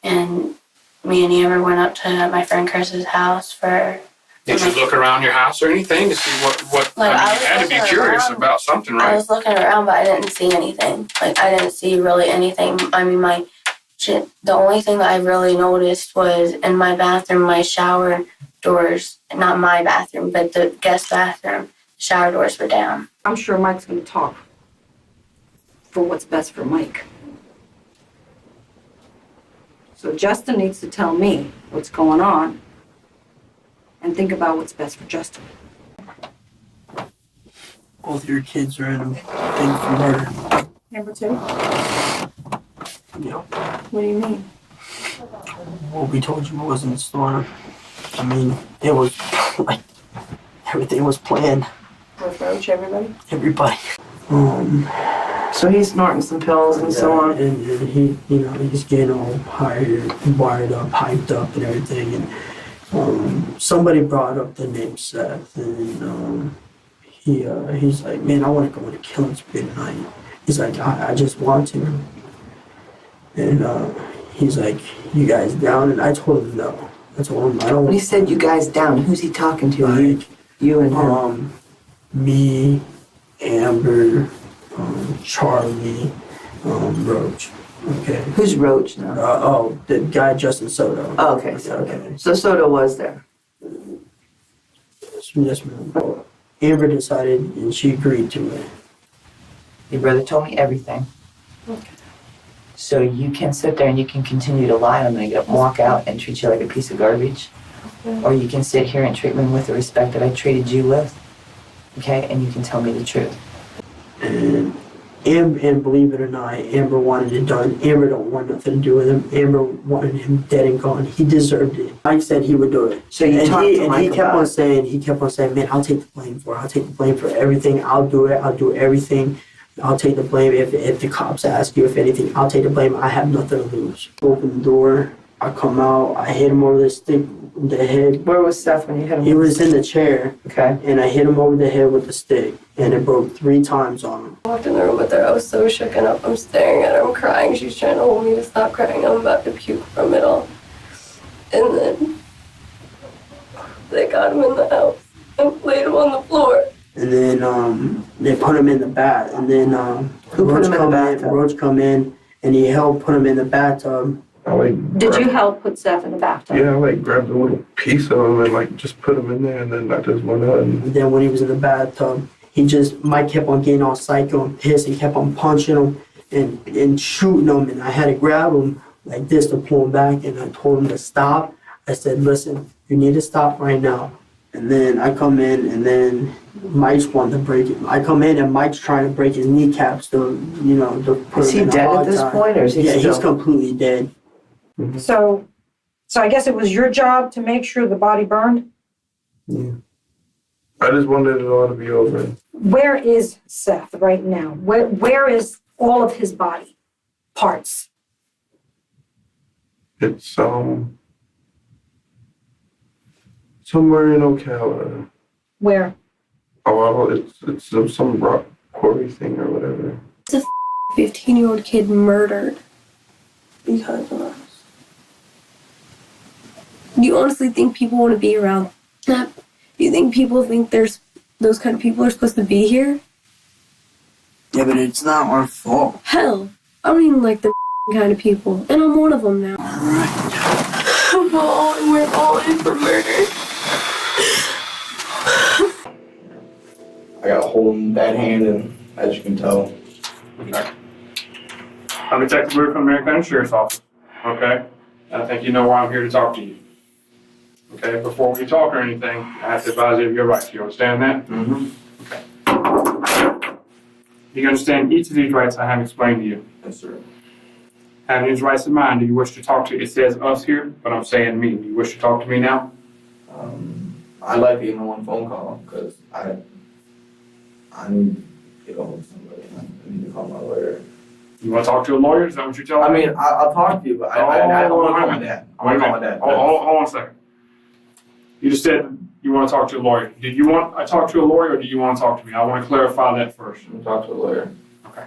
And me and Amber went up to my friend Chris's house for... Did you look around your house or anything to see what I mean, you had to be curious about something, right? I was looking around, but I didn't see anything. Like, I didn't see really anything. I mean, the only thing that I really noticed was in my bathroom, my shower doors, not my bathroom, but the guest bathroom, shower doors were down. I'm sure Mike's going to talk for what's best for Mike. So Justin needs to tell me what's going on and think about what's best for Justin. Both your kids are in a thing for murder. Number 2? Yeah. What do you mean? What we told you was in the store. I mean, it was like everything was planned. With Roach, everybody? Everybody. So he's snorting some pills and so on. And he, he's getting all hired, wired up, hyped up, and everything. And somebody brought up the name Seth, and he's like, "Man, I want to go on a killing spree tonight." He's like, I just want to. And he's like, "You guys down?" And I told him no. I told him I don't. When he said "you guys down," who's he talking to? Like, you and him. Me, Amber, Charlie, Roach. Okay. Who's Roach now? The guy Justin Soto. Oh, okay. So Soto was there. Yes, ma'am. Amber decided, and she agreed to it. Your brother told me everything. Okay. So you can sit there and you can continue to lie on me, walk out and treat you like a piece of garbage. Or you can sit here and treat me with the respect that I treated you with. Okay? And you can tell me the truth. And believe it or not, Amber wanted it done. Amber don't want nothing to do with him. Amber wanted him dead and gone. He deserved it. Mike said he would do it. So you talked to Mike he kept on saying, "Man, I'll take the blame for it. I'll take the blame for everything. I'll do it. I'll do everything. I'll take the blame. If the cops ask you if anything, I'll take the blame. I have nothing to lose." Open the door. I come out. I hit him over the stick, the head. Where was Seth when you hit him? He was in the chair. Okay. And I hit him over the head with the stick, and it broke 3 times on him. I walked in the room with her. I was so shooken up. I'm staring at her. I'm crying. She's trying to hold me to stop crying. I'm about to puke from it all. And then they got him in the house and laid him on the floor. And then they put him in the bath. And then Who put him in the bathtub? Roach come in, and he helped put him in the bathtub. Did you help put Seth in the bathtub? Yeah, I grabbed a little piece of him and just put him in there, and then I just went out. And then when he was in the bathtub, Mike kept on getting all psycho and pissed. He kept on punching him and shooting him, and I had to grab him like this to pull him back, and I told him to stop. I said, "Listen, you need to stop right now." And then I come in, and then Mike's wanting to break it. I come in, and Mike's trying to break his kneecaps to put Is him he in a dead hog at this tie. point, or is he Yeah, still? he's completely dead. So I guess it was your job to make sure the body burned? Yeah. I just wanted it all to be over. Where is Seth right now? Where is all of his body parts? It's somewhere in Ocala. Where? Oh, it's some rock quarry thing or whatever. It's a 15-year-old kid murdered because of us. Do you honestly think people want to be around that? Do you think people think there's those kind of people are supposed to be here? Yeah, but it's not our fault. Hell, I don't even like the kind of people, and I'm one of them now. We're all in for murder. I got a hole in that hand, and as you can tell. Okay. I'm Detective Luke from American County Sheriff's Office. Okay? And I think you know why I'm here to talk to you. Okay? Before we talk or anything, I have to advise you of your rights. You understand that? Mm-hmm. Okay. Do you understand each of these rights I have explained to you? Yes, sir. Having these rights in mind, do you wish to talk to, it says us here, but I'm saying me. Do you wish to talk to me now? I'd like to get on one phone call, because I need to get on with somebody. I need to call my lawyer. You want to talk to a lawyer? Is that what you're telling me? I mean, I'll talk to you, but I don't want to call my dad. I want to call my dad. Hold on a second. You just said you want to talk to a lawyer. Did you want to talk to a lawyer, or do you want to talk to me? I want to clarify that first. I'll talk to a lawyer. Okay.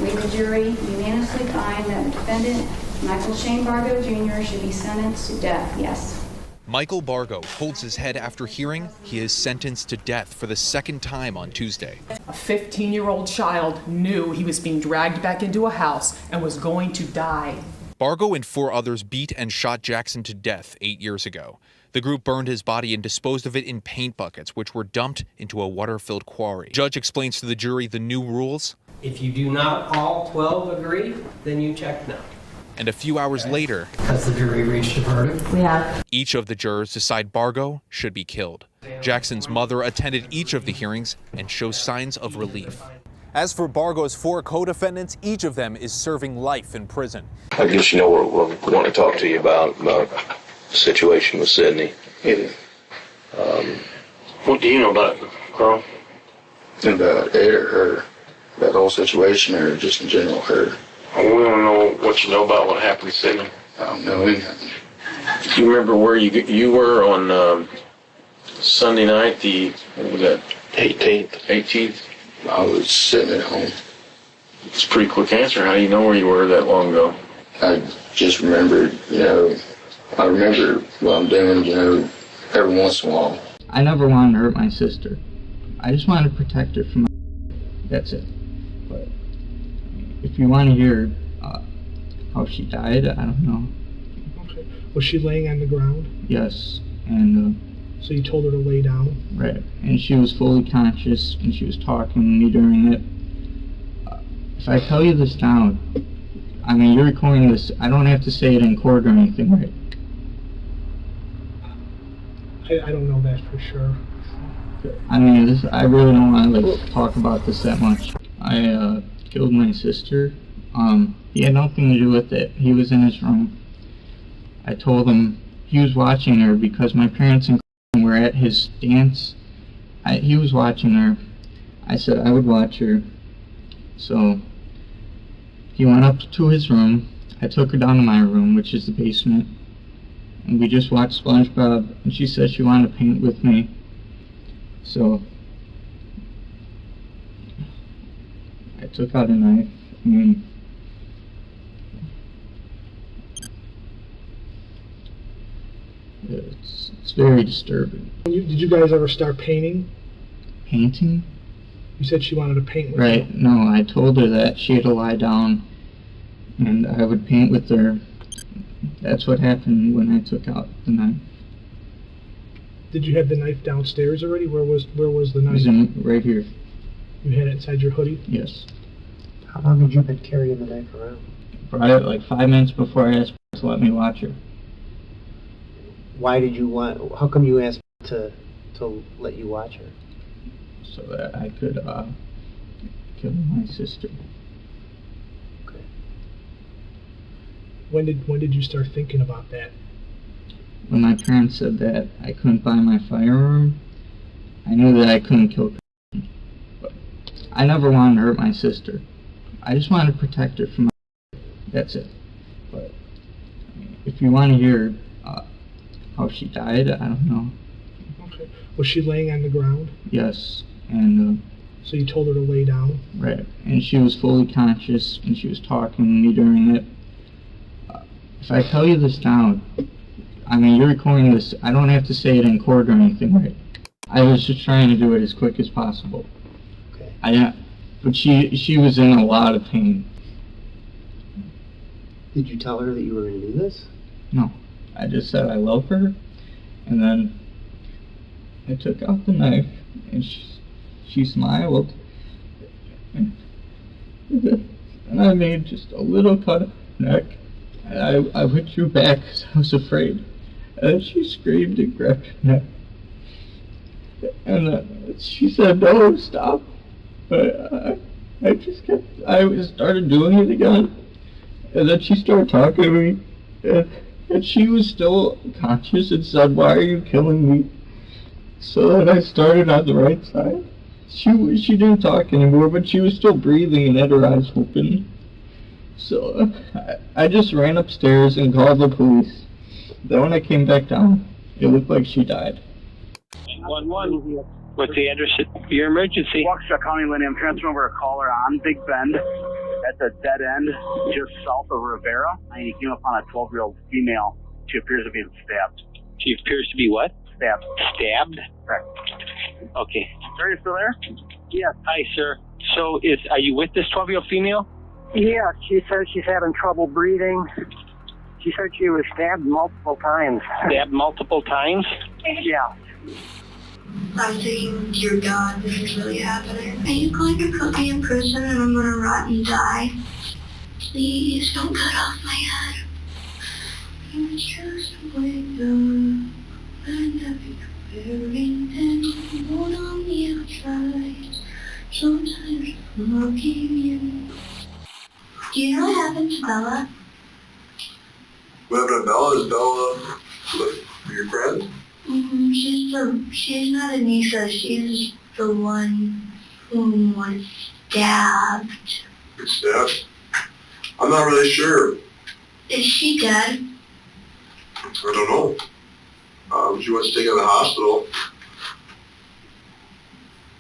We, the jury, unanimously find that the defendant, Michael Shane Bargo Jr., should be sentenced to death. Yes. Michael Bargo holds his head after hearing he is sentenced to death for the second time on Tuesday. A 15-year-old child knew he was being dragged back into a house and was going to die. Bargo and 4 others beat and shot Jackson to death 8 years ago. The group burned his body and disposed of it in paint buckets, which were dumped into a water-filled quarry. Judge explains to the jury the new rules. If you do not all 12 agree, then you check no. And a few hours later, Has the jury reached a verdict? We have. each of the jurors decide Bargo should be killed. Jackson's mother attended each of the hearings and shows signs of relief. As for Bargo's 4 co-defendants, each of them is serving life in prison. I guess you know what we want to talk to you about the situation with Sydney. Yeah. What do you know about it, Carl? About it or her, that whole situation, or just in general her. We want to know what you know about what happened to Sydney. I don't know anything. Do you remember where you were on Sunday night, what was that? 18th? I was sitting at home. It's a pretty quick answer. How do you know where you were that long ago? I just remembered, I remember what I'm doing, every once in a while. I never wanted to hurt my sister. I just wanted to protect her from that's it. But if you want to hear how she died, I don't know. Okay. Was she laying on the ground? Yes, and so you told her to lay down? right, and she was fully conscious, and she was talking to me during it. If I tell you this now, I mean, you're recording this, I don't have to say it in court or anything, right? I don't know that for sure. I mean, I really don't want to talk about this that much. I killed my sister. He had nothing to do with it. He was in his room. I told him he was watching her because my parents and were at his dance. He was watching her. I said I would watch her. So he went up to his room. I took her down to my room, which is the basement. And we just watched SpongeBob, and she said she wanted to paint with me. So I took out a knife. I mean, it's very disturbing. Did you guys ever start painting? Painting? You said she wanted to paint with Right, you. no, I told her that she had to lie down and I would paint with her. That's what happened when I took out the knife. Did you have the knife downstairs already? Where was the It knife? was right here. You had it inside your hoodie? Yes. How long had you been carrying the knife around? Brought it like 5 minutes before I asked her to let me watch her. Why did you want, how come you asked to let you watch her? So that I could kill my sister. When did you start thinking about that? When my parents said that I couldn't buy my firearm, I knew that I couldn't kill her. But I never wanted to hurt my sister. I just wanted to protect her from that's it. But if you want to hear how she died, I don't know. Okay. Was she laying on the ground? Yes, and So you told her to lay down? Right. And she was fully conscious, and she was talking to me during it. If I tell you this now, I mean, you're recording this, I don't have to say it in court or anything, right? I was just trying to do it as quick as possible. Okay. But she was in a lot of pain. Did you tell her that you were going to do this? No. I just said I love her, and then I took out the knife, and she smiled, and I made just a little cut of her neck, and I withdrew back because I was afraid, and she screamed and grabbed her neck, and she said, "No, stop," but I just kept, I started doing it again, and then she started talking to me, and she was still conscious and said, "Why are you killing me?" So then I started on the right side. She didn't talk anymore, but she was still breathing and had her eyes open. So I just ran upstairs and called the police. Then when I came back down, it looked like she died. 911. What's the address of your emergency? Waukesha County, Lenny. I'm transferring over a caller on Big Bend at the dead end just south of Rivera. And he came upon a 12-year-old female. She appears to be stabbed. She appears to be what? Stabbed. Stabbed? Correct. Okay. Sir, you still there? Yes. Hi, sir. So are you with this 12-year-old female? Yeah, she says she's having trouble breathing. She said she was stabbed multiple times. Stabbed multiple times? Yeah. I'm thinking, dear God, this is really happening. Are you going to put me in prison and I'm going to rot and die? Please don't cut off my head. I'm just waiting. And I'm preparing and hold on the outside. Sometimes I'm looking in. Do you know what happened to Bella? What happened to Bella? Is Bella your friend? She's not Anissa. She's the one who was stabbed. Stabbed? I'm not really sure. Is she dead? I don't know. She was taken to the hospital.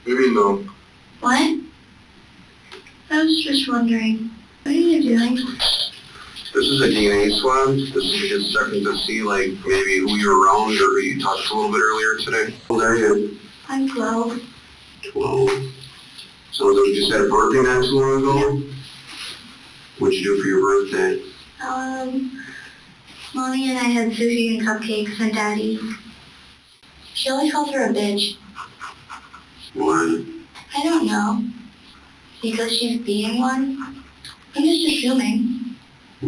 Maybe no. What? I was just wondering. What are you doing? This is a DNA swab. This is just checking to see, like, maybe who you're around or who you touched a little bit earlier today. How old are you? I'm 12. 12. So you just had a birthday not too long ago? What'd you do for your birthday? Mommy and I had sushi and cupcakes and Daddy. She always calls her a bitch. Why? I don't know. Because she's being one? I'm just assuming.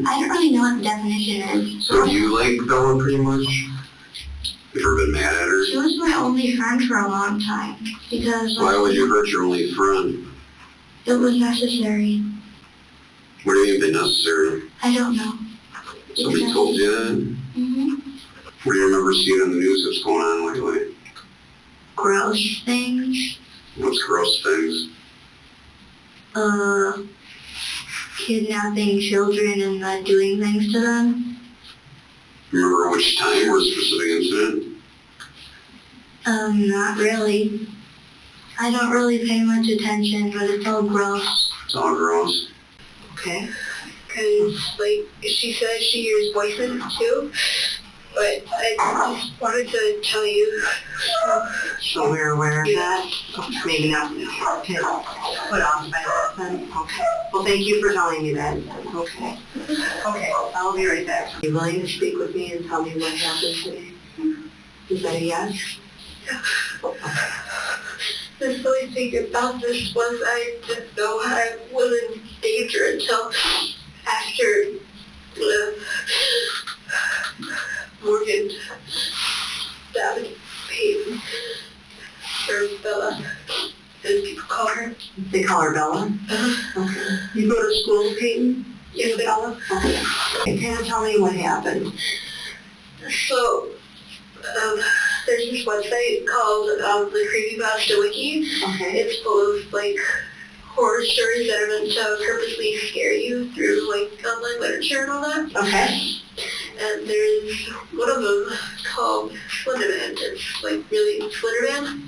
I don't really know what the definition is. So do you like Bella pretty much? Have you ever been mad at her? She was my only friend for a long time. Because... Why would you hurt your only friend? It was necessary. What do you mean necessary? I don't know. Somebody told you that? Mm-hmm. What do you remember seeing in the news that's going on lately? Gross things. What's gross things? Kidnapping children and then doing things to them. Remember which time or specific incident? Not really. I don't really pay much attention, but it's all gross. It's all gross. Okay. Because, like, she says she hears voices too, but I just wanted to tell you. So we're aware of that? Maybe not put off by that then? Okay. Well, thank you for telling me that. Okay. Okay, I'll be right back. Are you willing to speak with me and tell me what happened today? Is that a yes? The silly thing about this was I didn't know I was in danger until after Morgan stabbed Peyton, or Bella, as people call her. They call her Bella? Okay. You go to school with Peyton? Yes, Bella. Okay. And can you tell me what happened? So, there's this website called the Creepypasta Wiki. Okay. It's full of, like, horror stories that are meant to purposely scare you through, like, online literature and all that. Okay. And there's one of them called Slenderman. It's like really Slenderman.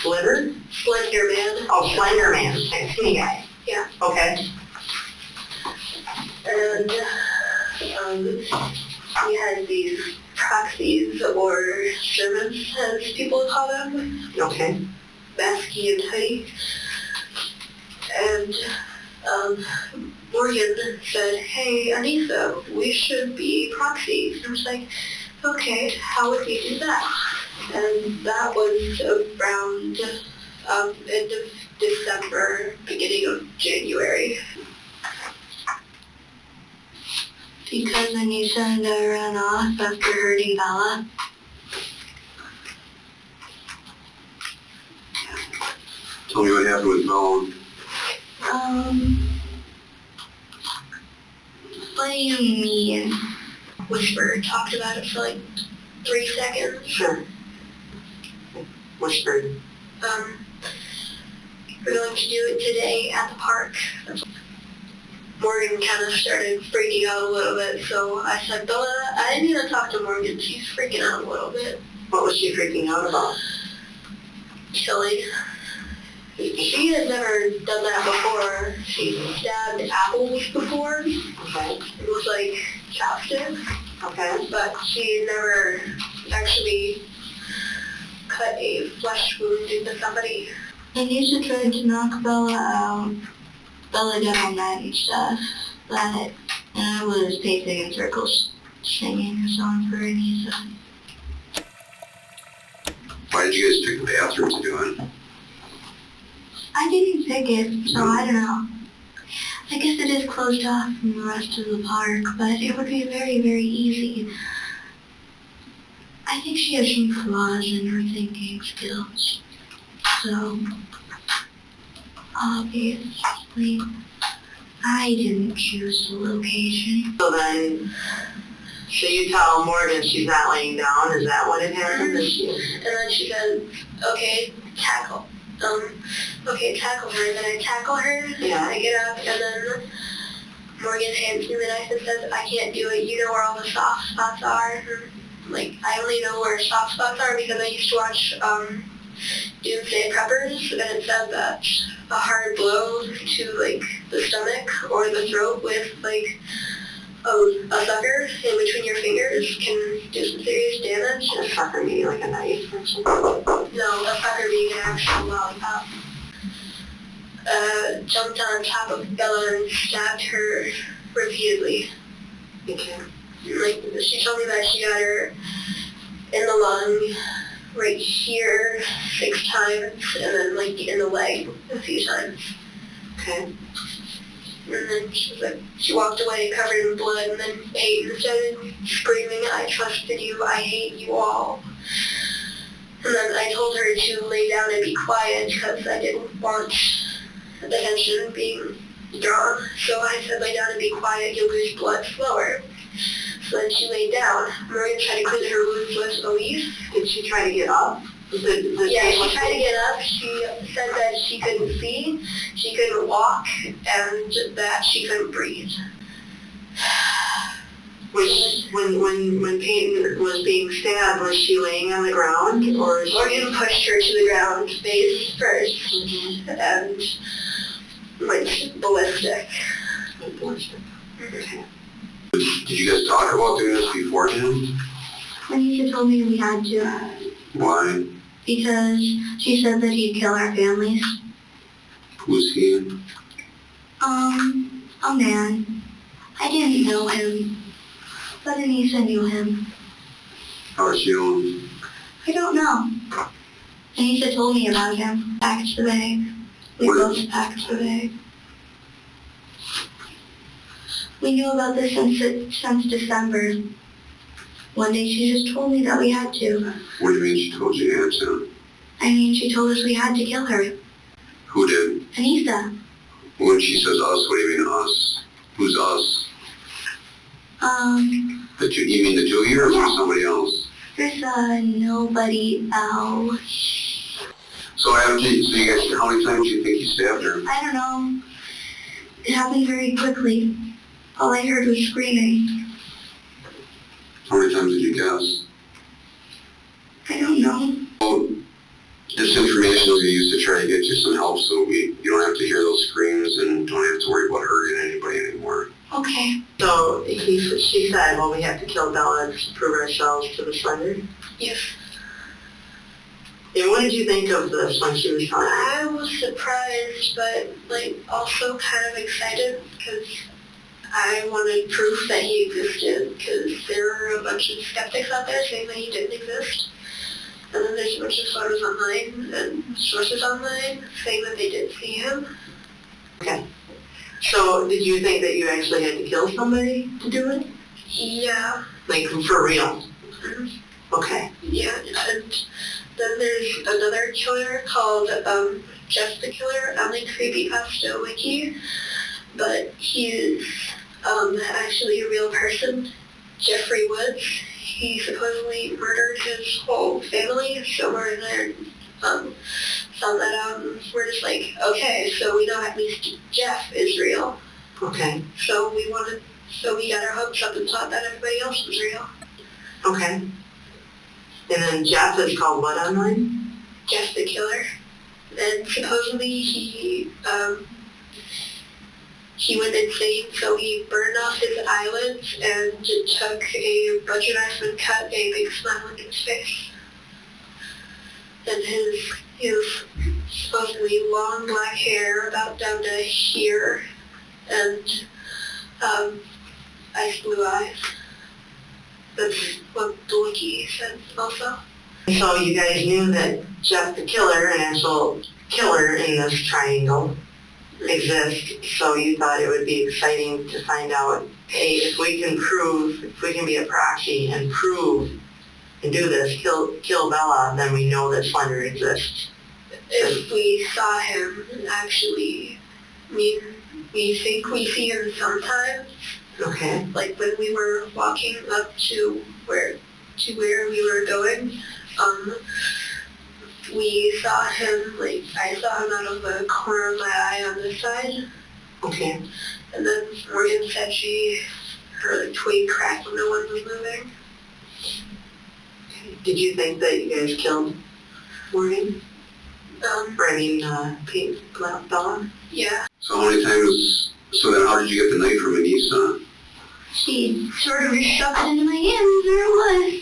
Slender? Slenderman. Oh, Slenderman. Okay, skinny guy. Yeah. Okay. And we had these proxies or servants, as people call them. Okay. Basky and Teddy. And Morgan said, hey, Anissa, we should be proxies. And I was like, okay, how would we do that? And that was around end of December, beginning of January. Because Anissa and I ran off after hurting Bella. Tell me what happened with Bella. What do you mean? Whisper talked about it for like 3 seconds. Sure. Whisper. We're going to do it today at the park. Morgan kind of started freaking out a little bit, so I said, Bella, I need to talk to Morgan. She's freaking out a little bit. What was she freaking out about? Killing. She had never done that before. She stabbed apples before. Okay. It was like chopstick. Okay. But she never actually cut a flesh wound into somebody. Anisha tried to knock Bella out. Bella got on that and stuff. But I was pacing in circles, singing a song for Anisha. Why did you guys pick the bathroom to do it? I didn't pick it, so I don't know. I guess it is closed off from the rest of the park, but it would be very, very easy. I think she has some flaws in her thinking skills. So, obviously, I didn't choose the location. So then, so you tell Morgan she's not laying down, is that what it happened? And then she said, okay, tackle. Okay, tackle her. And then I tackle her. Yeah. I get up, and then Morgan hands me the knife and says, I can't do it. You know where all the soft spots are. Like, I only know where soft spots are because I used to watch Doomsday Preppers, and it said that a hard blow to, like, the stomach or the throat with, like, a sucker in between your fingers can do some serious damage. A sucker meaning like a knife or something? No, a sucker being an actual lollipop. Jumped on top of Bella and stabbed her repeatedly. Okay. Like, she told me that she got her in the lung, right here 6 times, and then, like, in the leg a few times. Okay. And then she walked away covered in blood, and then Peyton started screaming, I trusted you, I hate you all. And then I told her to lay down and be quiet because I didn't want attention being drawn. So I said, lay down and be quiet, you'll lose blood slower. So then she laid down. Maria tried to clean her wounds with Elise. Did she try to get up? Yeah, she tried to get up. She said that she couldn't see, she couldn't walk, and that she couldn't breathe. When Peyton was being stabbed, was she laying on the ground, or? Morgan pushed her to the ground face first, and went ballistic. Okay. Did you guys talk about doing this beforehand? Anisha told me we had to. Why? Because she said that he'd kill our families. Who's he? A man. I didn't know him, but Anisha knew him. How is she on? I don't know. Anisha told me about him. Packed the bag. We both packed the bag. We knew about this since December. One day she just told me that we had to. What do you mean she told you you had to? I mean, she told us we had to kill her. Who did? Anisha. When she says us, what do you mean us? Who's us? You mean the two of you or somebody else? There's nobody else. So you guys, how many times do you think you stabbed her? I don't know. It happened very quickly. All I heard was screaming. How many times did you guess? Well, this information will be used to try to get you some help so you don't have to hear those screams and don't have to worry about hurting anybody anymore. Okay. So she said, well, we have to kill Bella to prove ourselves to the Slender? Yes. And what did you think of this when she was telling you? I was surprised, but also kind of excited because I wanted proof that he existed, because there are a bunch of skeptics out there saying that he didn't exist. And then there's a bunch of photos online and sources online saying that they did see him. Okay. So did you think that you actually had to kill somebody to do it? Yeah. Like for real? Mhm. Okay. Yeah, and then there's another killer called Jeff the Killer on the Creepypasta wiki, but he's actually a real person, Jeffrey Woods. He supposedly murdered his whole family somewhere in there. Found that out, and we're just like, okay, so we know at least Jeff is real. Okay. So we got our hopes up and thought that everybody else was real. Okay. And then Jeff is called what online? Jeff the Killer. And supposedly he went insane, so he burned off his eyelids and took a butcher knife and cut a big smile in his face. And he has supposedly long black hair about down to here, and ice blue eyes. That's what the wiki said also. So you guys knew that Jeff the Killer, an actual killer in this triangle, exists, so you thought it would be exciting to find out, hey, if we can be a proxy and prove and do this, kill Bella, then we know that Slender exists. If we saw him, actually, we think we see him sometimes. Okay. Like when we were walking up to where we were going, we saw him, I saw him out of the corner of my eye on this side. Okay. And then Morgan said she heard a twig crack when no one was moving. Did you think that you guys killed Morgan? Bella? Yeah. So how many times, so then how did you get the knife from Anissa? She sort of just shoved it into my hand and there it was.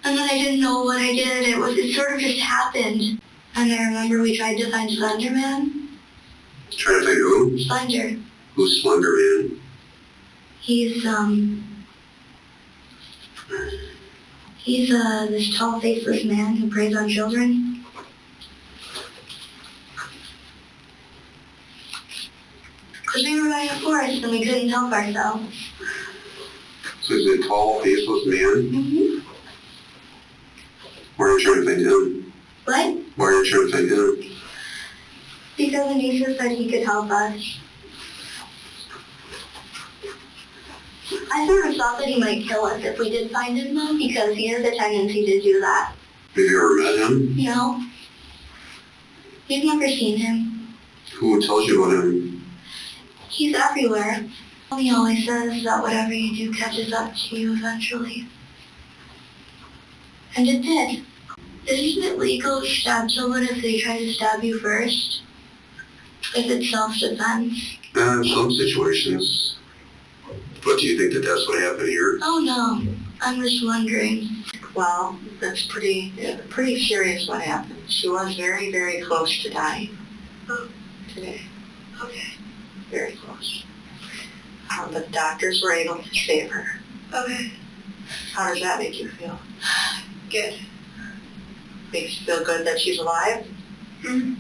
And then I didn't know what I did. It sort of just happened. And I remember we tried to find Slender Man. Trying to find who? Slender. Who's Slender Man? He's this tall, faceless man who preys on children. Because we were by a forest and we couldn't help ourselves. So he's a tall, faceless man? Mm-hmm. Why are you trying to find him? What? Why are you trying to find him? Because Anissa said he could help us. I sort of thought that he might kill us if we did find him, though, because he has a tendency to do that. Have you ever met him? No. We've never seen him. Who tells you about him? He's everywhere. He always says that whatever you do catches up to you eventually. And it did. Isn't it legal to stab someone if they try to stab you first? If it's self-defense? In some situations. But do you think that that's what happened here? Oh no, I'm just wondering. Well, that's pretty serious what happened. She was very, very close to dying. Today. Okay. Very close. But the doctors were able to save her. Okay. How does that make you feel? Good. Makes you feel good that she's alive? Mm-hmm.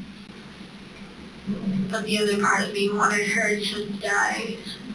But the other part of me wanted her to die.